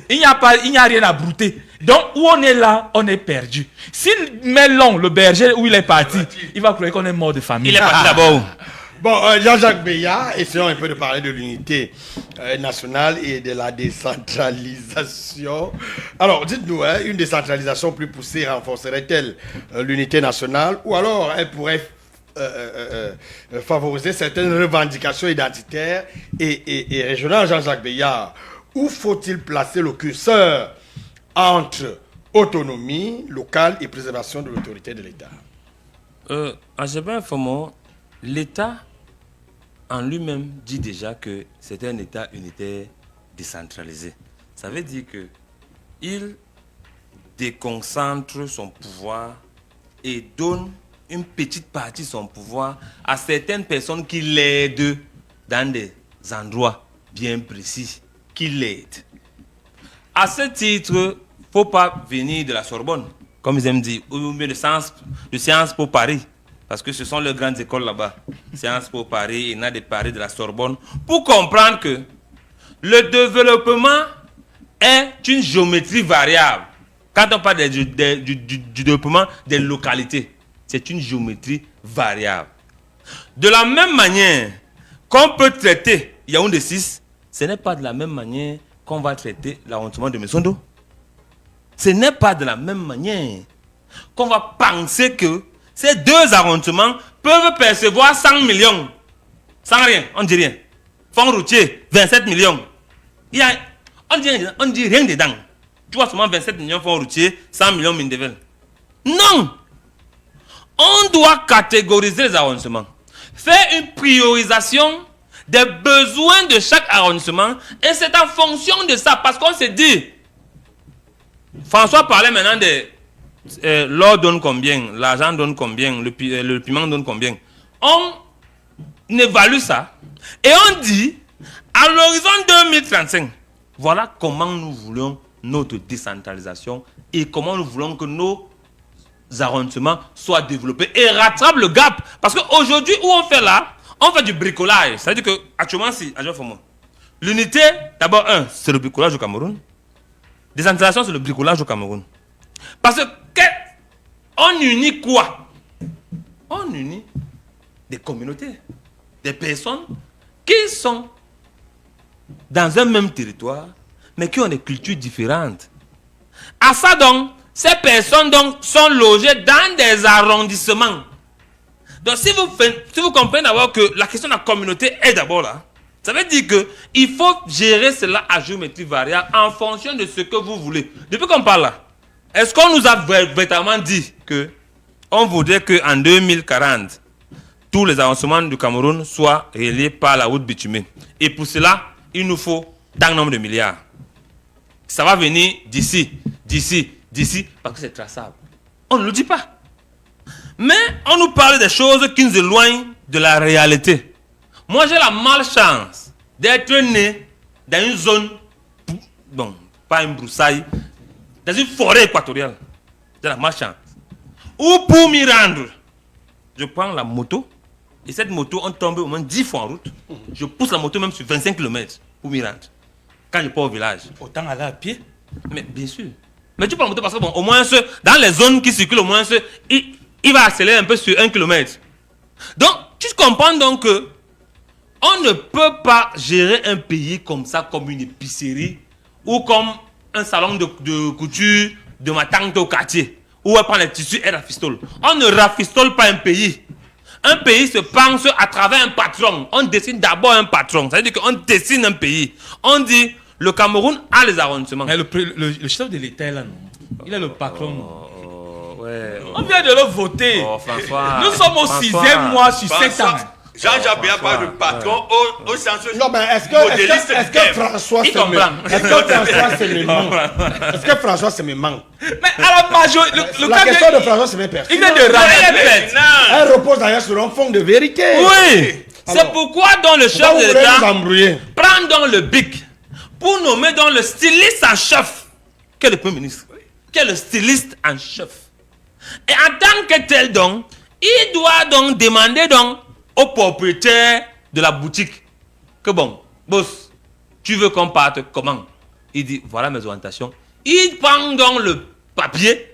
Speaker 1: Il n'y a rien à brouter. Donc, où on est là, on est perdu. Si Melon, le berger, où il est parti, il va croire qu'on est mort de famille.
Speaker 5: Il est parti d'abord.
Speaker 2: Bon, Jean-Jacques Beya, essayons un peu de parler de l'unité nationale et de la décentralisation. Alors, dites-nous, une décentralisation plus poussée renforcerait-elle l'unité nationale ou alors elle pourrait favoriser certaines revendications identitaires et régionales, Jean-Jacques Beya? Où faut-il placer le curseur entre autonomie locale et préservation de l'autorité de l'État?
Speaker 5: En Gébin Information, l'État en lui-même dit déjà que c'est un État unitaire décentralisé. Ça veut dire que il déconcentre son pouvoir et donne une petite partie de son pouvoir à certaines personnes qui l'aident dans des endroits bien précis, qui l'aident. À ce titre, il ne faut pas venir de la Sorbonne, comme ils aiment dire, ou bien de Sciences Po Paris, parce que ce sont les grandes écoles là-bas, Sciences Po Paris, il y en a des Paris de la Sorbonne, pour comprendre que le développement est une géométrie variable. Quand on parle du développement des localités, c'est une géométrie variable. De la même manière qu'on peut traiter Yaoundé 6, ce n'est pas de la même manière qu'on va traiter l'arrondissement de Messondo. Ce n'est pas de la même manière qu'on va penser que ces deux arrondissements peuvent percevoir 100 millions. Sans rien, on ne dit rien. Fonds routier, 27 millions. On dit rien dedans. Tu vois seulement 27 millions fonds routiers, 100 millions mine de vel. Non! On doit catégoriser les arrondissements. Faire une priorisation des besoins de chaque arrondissement. Et c'est en fonction de ça. Parce qu'on se dit, François parlait maintenant de l'or donne combien, l'argent donne combien, le piment donne combien. On évalue ça et on dit, à l'horizon 2035, voilà comment nous voulons notre décentralisation et comment nous voulons que nos arrondissements soient développés et rattrapent le gap. Parce qu'aujourd'hui, où on fait là, on fait du bricolage. C'est-à-dire qu'actuellement, si, l'unité, d'abord, c'est le bricolage au Cameroun. Décentralisation, c'est le bricolage au Cameroun. Parce que, on unit quoi? On unit des communautés, des personnes qui sont dans un même territoire, mais qui ont des cultures différentes. À ça donc, ces personnes donc sont logées dans des arrondissements. Donc si vous comprenez d'abord que la question de la communauté est d'abord là, ça veut dire qu'il faut gérer cela à géométrie variable en fonction de ce que vous voulez. Depuis qu'on parle là, est-ce qu'on nous a véritablement dit que on voudrait qu'en 2040, tous les arrondissements du Cameroun soient reliés par la route bitumée? Et pour cela, il nous faut tant de nombre de milliards. Ça va venir d'ici, parce que c'est traçable. On ne le dit pas. Mais on nous parle des choses qui nous éloignent de la réalité. Moi, j'ai la malchance d'être né dans une zone, bon, pas une broussaille, dans une forêt équatoriale. J'ai la malchance. Ou pour m'y rendre, je prends la moto, et cette moto, on tombe au moins 10 fois en route. Je pousse la moto même sur 25 km pour m'y rendre. Quand je pars au village.
Speaker 1: Autant aller à pied.
Speaker 5: Mais bien sûr. Mais tu prends la moto parce que, bon, au moins, dans les zones qui circulent, au moins, il va accélérer un peu sur 1 km. Donc, tu comprends donc que on ne peut pas gérer un pays comme ça, comme une épicerie ou comme un salon de couture de ma tante au quartier où elle prend les tissus et rafistole. On ne rafistole pas un pays. Un pays se pense à travers un patron. On dessine d'abord un patron. Ça veut dire qu'on dessine un pays. On dit, le Cameroun a les arrondissements.
Speaker 1: Mais le chef de l'État est là, non? Il est le patron.
Speaker 5: Ouais.
Speaker 1: On vient de le voter.
Speaker 5: François,
Speaker 1: nous sommes au 6e mois sur 7 ans.
Speaker 3: Jean-Jacques Béa parle de patron au sens
Speaker 2: Non, mais est-ce
Speaker 3: modéliste
Speaker 2: que
Speaker 3: du terme.
Speaker 2: François
Speaker 1: Il
Speaker 2: se
Speaker 1: comprend.
Speaker 2: Est-ce que François se me manque? Est-ce que François se me manque?
Speaker 1: Mais à la majorité, le
Speaker 2: La
Speaker 1: cas
Speaker 2: question
Speaker 1: vient-
Speaker 2: de François se me perd.
Speaker 1: il vient de ramener.
Speaker 2: Elle repose d'ailleurs sur un fond de vérité.
Speaker 5: Oui. C'est
Speaker 2: Alors,
Speaker 5: pourquoi dans le chef
Speaker 2: Pourquoi
Speaker 5: de
Speaker 2: vous voulez nous
Speaker 5: l'État
Speaker 2: embrouiller?
Speaker 5: prend dans le bic pour nommer dans le styliste en chef, qui est le Premier ministre, qui est le styliste en chef. Et en tant que tel donc, il doit donc demander donc au propriétaire de la boutique que bon, boss, tu veux qu'on parte comment? Il dit voilà mes orientations. Il prend donc le papier,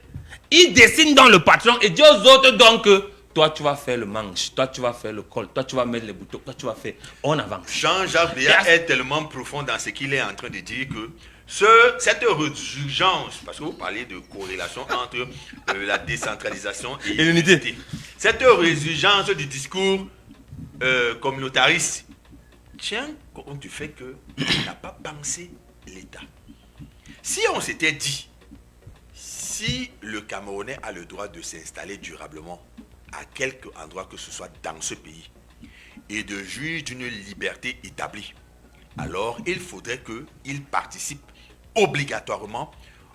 Speaker 5: il dessine dans le patron et dit aux autres donc que toi tu vas faire le manche, toi tu vas faire le col, toi tu vas mettre les boutons, toi tu vas faire. On avance.
Speaker 3: Jean-Jacques Béa est tellement profond dans ce qu'il est en train de dire que cette résurgence, parce que vous parlez de corrélation entre la décentralisation et l'unité, cette résurgence du discours communautariste tient compte du fait qu'il n'a pas pensé l'État. Si on s'était dit, si le Camerounais a le droit de s'installer durablement à quelque endroit que ce soit dans ce pays et de jouir d'une liberté établie, alors il faudrait qu'il participe obligatoirement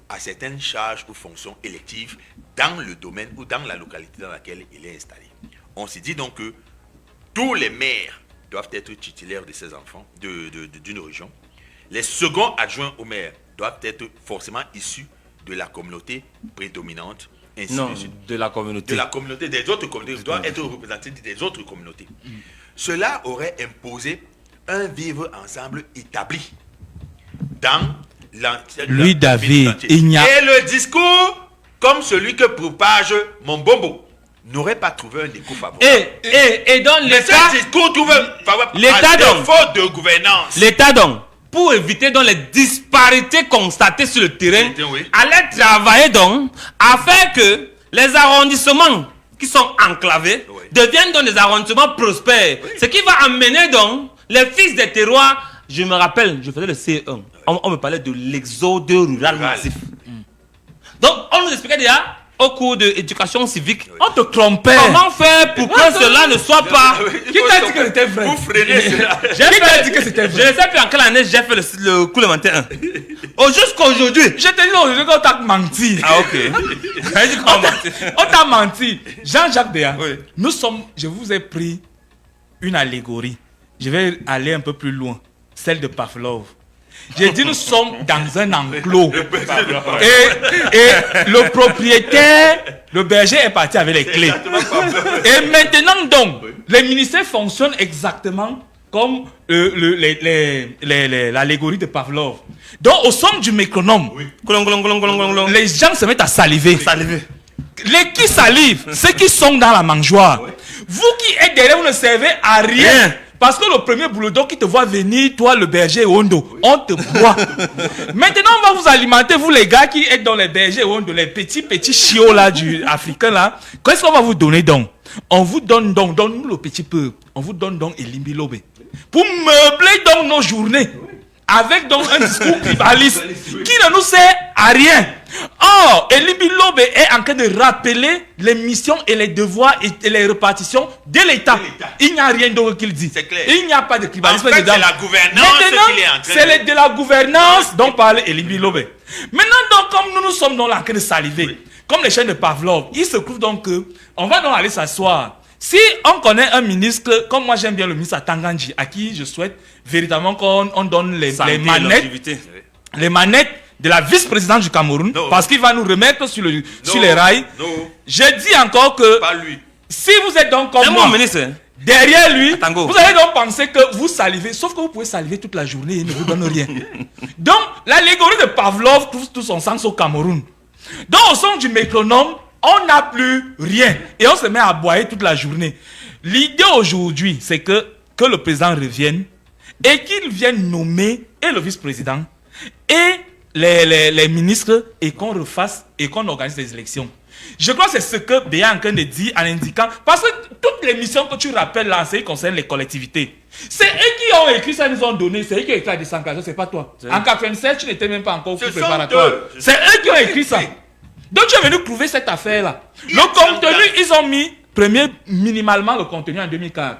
Speaker 3: à certaines charges ou fonctions électives dans le domaine ou dans la localité dans laquelle il est installé. On s'est dit donc que tous les maires doivent être titulaires de ces enfants d'une région. Les seconds adjoints au maire doivent être forcément issus de la communauté prédominante. Ainsi
Speaker 5: Non,
Speaker 3: de suite.
Speaker 5: de la communauté.
Speaker 3: De la communauté, des autres communautés, doivent être représentés des autres communautés. Cela aurait imposé un vivre ensemble établi dans
Speaker 1: Lui, David, il n'y a-
Speaker 3: Et le discours, comme celui que propage mon bombo, n'aurait pas trouvé un écho favorable.
Speaker 5: Et dans
Speaker 3: Mais
Speaker 5: l'État,
Speaker 3: ce discours trouve favorable
Speaker 5: l'État
Speaker 3: à
Speaker 5: donc.
Speaker 3: défaut de gouvernance.
Speaker 5: l'État donc, pour éviter donc les disparités constatées sur le terrain,
Speaker 3: Oui.
Speaker 5: allait travailler donc afin que les arrondissements qui sont enclavés
Speaker 3: Oui.
Speaker 5: deviennent donc des arrondissements prospères. Ce qui va amener donc les fils des terroirs. Je me rappelle, je faisais le CE1. On me parlait de l'exode rural massif. Donc, on nous expliquait déjà au cours d'éducation civique.
Speaker 1: On te trompait.
Speaker 5: Comment faire pour que cela ne soit pas.
Speaker 1: Qui t'a dit que c'était vrai?
Speaker 3: Vous freinez cela.
Speaker 1: Qui t'a dit que c'était
Speaker 5: Je
Speaker 1: vrai?
Speaker 5: ne sais plus en quelle année j'ai fait le cours élémentaire 1. Oh, jusqu'aujourd'hui.
Speaker 1: Je te dis aujourd'hui qu'on t'a menti.
Speaker 5: Ah, ok.
Speaker 1: On t'a menti. Jean-Jacques Béa,
Speaker 5: Oui.
Speaker 1: nous sommes, je vous ai pris une allégorie. Je vais aller un peu plus loin. Celle de Pavlov. J'ai dit nous sommes dans un enclos. Et le propriétaire, le berger est parti avec les clés. Et maintenant donc, les ministères fonctionnent exactement comme l'allégorie de Pavlov. Donc au son du métronome, les gens se mettent à saliver. Les qui salivent, ceux qui sont dans la mangeoire. Vous qui êtes derrière, vous ne servez à rien. Parce que le premier boulot qui te voit venir, toi le berger Hondo, on te boit. Maintenant on va vous alimenter, vous les gars qui êtes dans les bergers Hondo, les petits chiots là du africain là. Qu'est-ce qu'on va vous donner donc? On vous donne donc, donne-nous le petit peu. On vous donne donc Elimbi Lobe. Pour meubler donc nos journées. Avec donc un discours tribaliste qui ne nous sert à rien. Or, Elimbi Lobe est en train de rappeler les missions et les devoirs et les répartitions de l'État. Il n'y a rien d'autre qu'il dit.
Speaker 3: C'est clair.
Speaker 1: Il n'y a pas de tribalisme
Speaker 3: En fait,
Speaker 1: dedans.
Speaker 3: c'est la gouvernance
Speaker 1: Maintenant,
Speaker 3: qu'il est en train
Speaker 1: c'est
Speaker 3: de-
Speaker 1: de la gouvernance dont parle Elimbi Lobe. Maintenant, donc, comme nous sommes donc là en train de saliver, comme les chaînes de Pavlov, il se trouve donc que on va donc aller s'asseoir. Si on connaît un ministre, comme moi j'aime bien le ministre Tanganji, à qui je souhaite véritablement qu'on donne les manettes de la vice-présidente du Cameroun,
Speaker 3: Non.
Speaker 1: parce qu'il va nous remettre sur les rails.
Speaker 3: Non,
Speaker 1: Je dis encore que
Speaker 3: pas lui.
Speaker 1: si vous êtes donc comme
Speaker 5: C'est
Speaker 1: moi,
Speaker 5: mon ministre. Hein.
Speaker 1: derrière lui,
Speaker 5: Tango.
Speaker 1: vous allez donc penser que vous salivez, sauf que vous pouvez saliver toute la journée et il ne vous donne rien. Donc, l'allégorie de Pavlov trouve tout son sens au Cameroun. Donc, au son du métronome, on n'a plus rien et on se met à aboyer toute la journée. L'idée aujourd'hui, c'est que le président revienne et qu'il vienne nommer et le vice-président et les ministres et qu'on refasse et qu'on organise les élections. Je crois que c'est ce que Béa est en train de dire en indiquant, parce que toutes les missions que tu rappelles là, c'est concernent les collectivités. C'est eux qui ont écrit ça, ils nous ont donné, c'est eux qui ont écrit la décentralisation, c'est pas toi. En 87, tu n'étais même pas encore au cours
Speaker 3: Ce sont
Speaker 1: préparatoire.
Speaker 3: eux.
Speaker 1: C'est eux qui ont écrit ça. Donc tu es venu prouver cette affaire-là. Le contenu, ils ont mis, minimalement le contenu en 2004.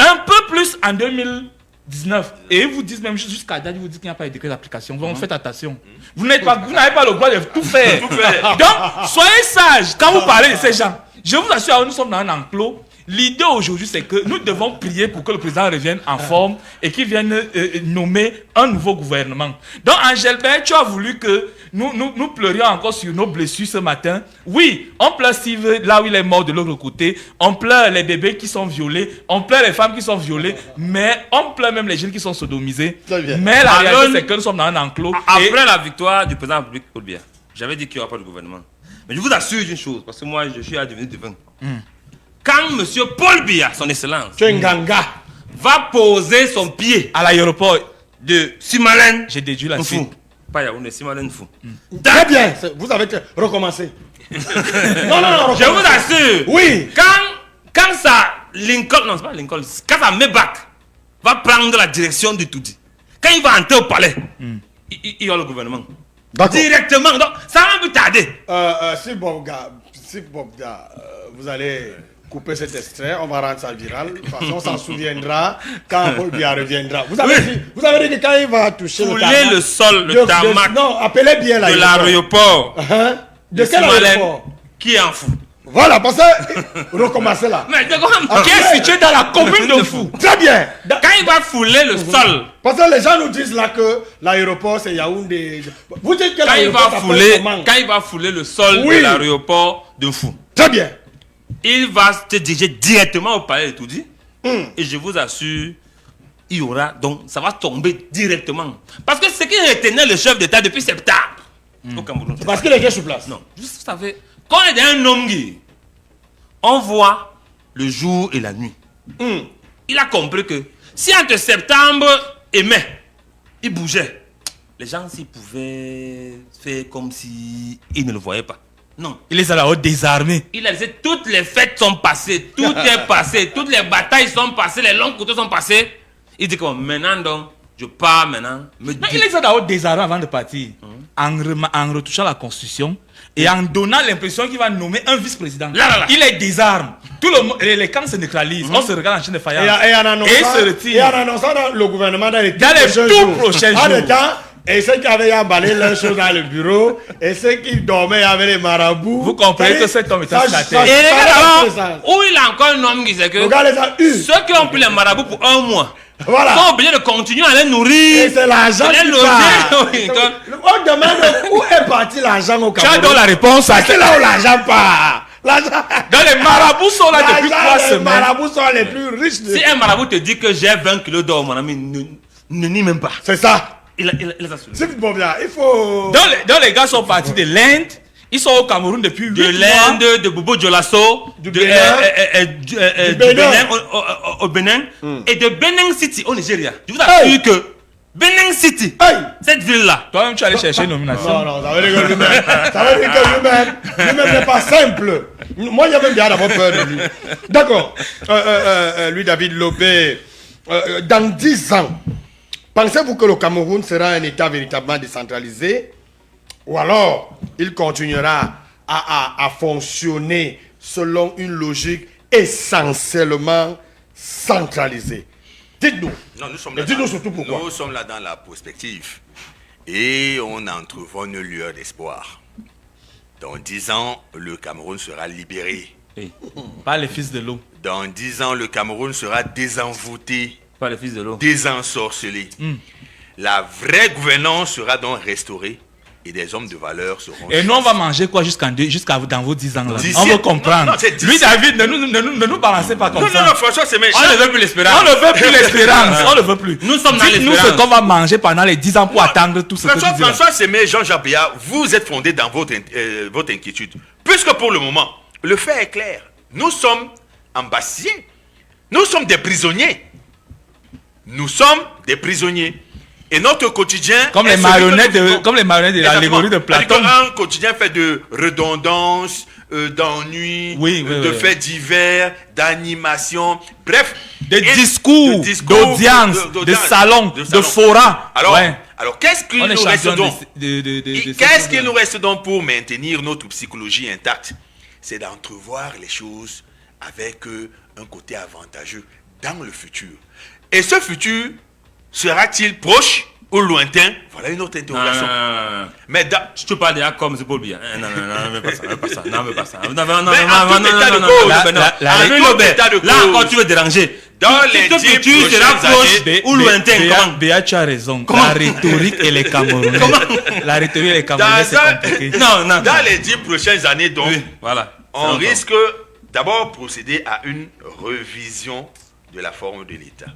Speaker 1: Un peu plus en 2019. Et ils vous disent même jusqu'à date, ils vous disent qu'il n'y a pas de décret d'application. Donc faites attention. Vous n'avez pas le droit de tout faire. Donc, soyez sages quand vous parlez de ces gens. Je vous assure, nous sommes dans un enclos. L'idée aujourd'hui, c'est que nous devons prier pour que le président revienne en forme et qu'il vienne nommer un nouveau gouvernement. Donc, Angelbert, tu as voulu que nous pleurions encore sur nos blessures ce matin. Oui, on pleure Steve là où il est mort de l'autre côté. On pleure les bébés qui sont violés. On pleure les femmes qui sont violées. Mais on pleure même les jeunes qui sont sodomisés. Mais la réalité, c'est que nous sommes dans un enclos.
Speaker 5: Après la victoire du président de la République, Paul Biya, j'avais dit qu'il n'y aura pas de gouvernement. Mais je vous assure d'une chose, parce que moi, je suis à devenir devin. Quand M. Paul Biya, son excellence, va poser son pied
Speaker 1: à l'aéroport
Speaker 5: de Simalène,
Speaker 1: j'ai déduit la suite.
Speaker 5: Pas Yaoundé, Simalène fou.
Speaker 2: Très bien, vous avez recommencé. non,
Speaker 5: je vous assure.
Speaker 2: Oui.
Speaker 5: Quand ça, Lincoln, non, c'est pas Lincoln, quand ça Mebak va prendre la direction du Toudi, quand il va entrer au palais, il y aura le gouvernement. Directement, donc ça va plus tarder.
Speaker 2: Si Bobga, vous allez couper cet extrait, on va rendre ça viral. De toute façon, on s'en souviendra quand Paul Biya reviendra. Vous avez dit que quand il va toucher
Speaker 5: le sol, le tarmac.
Speaker 2: Non, appelez bien
Speaker 5: l'aéroport.
Speaker 2: De quel aéroport?
Speaker 5: Qui est en fou?
Speaker 2: Voilà, parce que recommencer là.
Speaker 5: Mais
Speaker 1: qui est situé dans la commune de Fou.
Speaker 2: Très bien.
Speaker 5: Quand il va fouler le sol.
Speaker 2: Parce que les gens nous disent là que l'aéroport c'est Yaoundé. Vous dites que l'aéroport
Speaker 5: quand il va fouler le sol de l'aéroport de Fou.
Speaker 2: Très bien.
Speaker 5: Il va se diriger directement au palais de Toudi. Et je vous assure, il y aura donc ça va tomber directement. Parce que ce qui retenait le chef d'État depuis septembre au Cameroun.
Speaker 2: Parce qu'il était sur place.
Speaker 5: Non, vous savez, quand on est un homme qui, on voit le jour et la nuit. Il a compris que si entre septembre et mai, il bougeait, les gens s'ils pouvaient faire comme si ils ne le voyaient pas. Non.
Speaker 1: Il est à la haute désarmé.
Speaker 5: Il a dit toutes les fêtes sont passées, tout est passé, toutes les batailles sont passées, les longs couteaux sont passés. Il dit que maintenant donc, je pars maintenant.
Speaker 1: Il est à la haute désarmé avant de partir, en retouchant la constitution et en donnant l'impression qu'il va nommer un vice-président. Il est désarme. Tout le monde, les camps se neutralisent. On se regarde en chaîne de faïence.
Speaker 2: Et
Speaker 1: il se retire.
Speaker 2: Et en annonçant le gouvernement dans les
Speaker 1: tout prochains jours.
Speaker 2: En même temps, et ceux qui avaient emballé leurs choses dans le bureau, et ceux qui dormaient avec les marabouts.
Speaker 1: Vous comprenez que cet homme est un stratège.
Speaker 5: Et regarde, où il a encore un homme qui sait que ceux qui ont pris les marabouts pour un mois sont obligés de continuer à les nourrir.
Speaker 2: Et c'est l'argent qui part. On demande où est parti l'argent au Cameroun.
Speaker 1: Tu as donc la réponse à
Speaker 2: c'est là où l'argent part.
Speaker 1: Dans les marabouts sont là depuis 3 semaines.
Speaker 2: Les marabouts sont les plus riches.
Speaker 5: Si un marabout te dit que j'ai 20 kilos d'or, mon ami, ne nie même pas.
Speaker 2: C'est ça.
Speaker 5: Il a soulevé.
Speaker 2: C'est bon, bien. Il faut.
Speaker 1: Donc les gars sont partis de l'Inde. Ils sont au Cameroun depuis 8 mois.
Speaker 5: De l'Inde, de Bobo Dioulasso,
Speaker 2: du Bénin,
Speaker 5: au Bénin, et de Benin City au Nigeria. Je vous assure que Benin City, cette ville-là.
Speaker 1: Toi-même, tu allais chercher une nomination.
Speaker 2: Non, ça veut dire que lui-même n'est pas simple. Moi, j'avais bien d'avoir peur de lui. D'accord. Lui, David Lopé, dans 10 ans, pensez-vous que le Cameroun sera un État véritablement décentralisé? Ou alors, il continuera à fonctionner selon une logique essentiellement centralisée? Dites-nous. Dites-nous surtout pourquoi.
Speaker 3: Nous sommes là dans la prospective. Et on entrevoit une lueur d'espoir. Dans 10 ans, le Cameroun sera libéré.
Speaker 1: Pas les fils de l'eau.
Speaker 3: Dans 10 ans, le Cameroun sera désenvoûté.
Speaker 5: Pas les fils de l'eau.
Speaker 3: Désensorcelé. La vraie gouvernance sera donc restaurée. Et des hommes de valeur seront.
Speaker 1: Et nous, on va manger quoi jusqu'à dans vos 10 ans là?
Speaker 3: D'ici,
Speaker 1: on veut comprendre.
Speaker 3: Non,
Speaker 1: lui, David, ne nous balancez pas comme ça.
Speaker 3: Non, François, c'est méchant.
Speaker 5: On ne veut plus l'espérance.
Speaker 1: On ne veut plus l'espérance. On ne veut plus.
Speaker 5: Nous sommes dans l'espérance.
Speaker 1: Nous, ce qu'on va manger pendant les 10 ans pour attendre tout ce que tu dis.
Speaker 3: François Semé, Jean-Jacques Béat, vous êtes fondés dans votre inquiétude. Puisque pour le moment, le fait est clair. Nous sommes ambassiers. Nous sommes des prisonniers. Nous sommes des prisonniers. Et notre quotidien...
Speaker 1: Comme les marionnettes de l'allégorie de Platon.
Speaker 3: Un quotidien fait de redondance, d'ennui, de faits divers, d'animation, bref.
Speaker 1: De discours, d'audience, de salons, de forats.
Speaker 3: Alors qu'est-ce qu'il nous reste donc? Qu'est-ce qu'il nous reste donc pour maintenir notre psychologie intacte? C'est d'entrevoir les choses avec un côté avantageux, dans le futur. Et ce futur sera-t-il proche ou lointain? Voilà une autre interrogation. Mais
Speaker 5: je te parle déjà comme c'est Paul Biya. Non, ne veux pas ça. Non, pas ça.
Speaker 3: Là,
Speaker 5: quand tu veux déranger,
Speaker 3: dans les 10
Speaker 5: tu seras proche ou lointain.
Speaker 1: Béa, tu as raison. La rhétorique et les Camerounais. La rhétorique et les Camerounais, c'est compliqué.
Speaker 3: Dans les 10 prochaines années, donc,
Speaker 5: voilà,
Speaker 3: on risque d'abord procéder à une revision de la forme de l'État.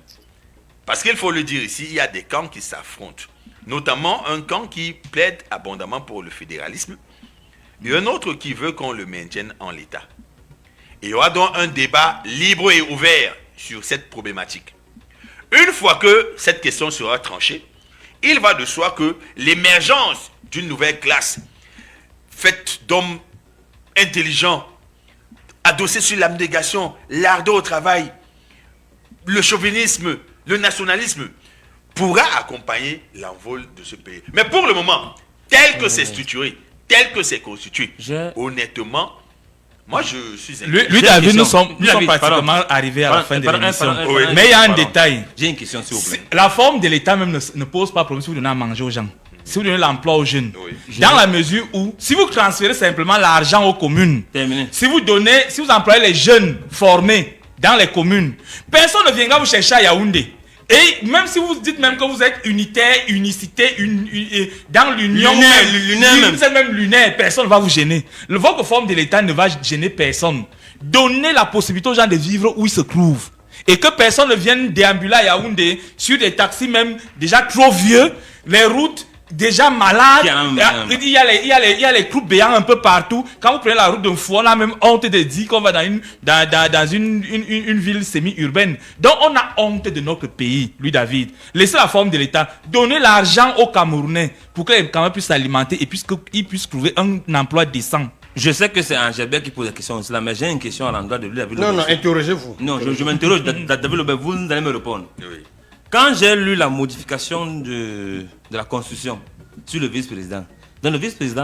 Speaker 3: Parce qu'il faut le dire ici, il y a des camps qui s'affrontent. Notamment un camp qui plaide abondamment pour le fédéralisme et un autre qui veut qu'on le maintienne en l'État. Et il y aura donc un débat libre et ouvert sur cette problématique. Une fois que cette question sera tranchée, il va de soi que l'émergence d'une nouvelle classe faite d'hommes intelligents, adossés sur l'abnégation, l'ardeur au travail, le chauvinisme, le nationalisme, pourra accompagner l'envol de ce pays. Mais pour le moment, tel que c'est structuré, tel que c'est constitué, honnêtement, moi je suis...
Speaker 1: Lui David, nous sommes pratiquement arrivés à la fin de l'émission. Mais il y a un détail.
Speaker 5: J'ai une question s'il vous plaît.
Speaker 1: La forme de l'État même ne pose pas problème si vous donnez à manger aux gens. Si vous donnez l'emploi aux jeunes, dans la mesure où, si vous transférez simplement l'argent aux communes, si vous employez les jeunes formés dans les communes, personne ne viendra vous chercher à Yaoundé. Et même si vous dites même que vous êtes unitaire, unicité, dans l'union, même lunaire, personne ne va vous gêner. Votre forme de l'État ne va gêner personne. Donnez la possibilité aux gens de vivre où ils se trouvent. Et que personne ne vienne déambuler à Yaoundé sur des taxis même déjà trop vieux, les routes déjà malades. Il y a les clous béants un peu partout. Quand vous prenez la route de Fou, on a même honte de dire qu'on va dans une ville semi-urbaine. Donc on a honte de notre pays, lui David. Laissez la forme de l'État. Donnez l'argent aux Camerounais pour qu'ils puissent s'alimenter et qu'ils puissent trouver un emploi décent.
Speaker 5: Je sais que c'est Angélbert qui pose la question aussi là, mais j'ai une question à l'endroit de lui, David.
Speaker 2: Non, interrogez-vous.
Speaker 5: Non, je m'interroge, David Lobert, vous allez me répondre. Oui. Quand j'ai lu la modification de la Constitution sur le vice-président, dans le vice-président,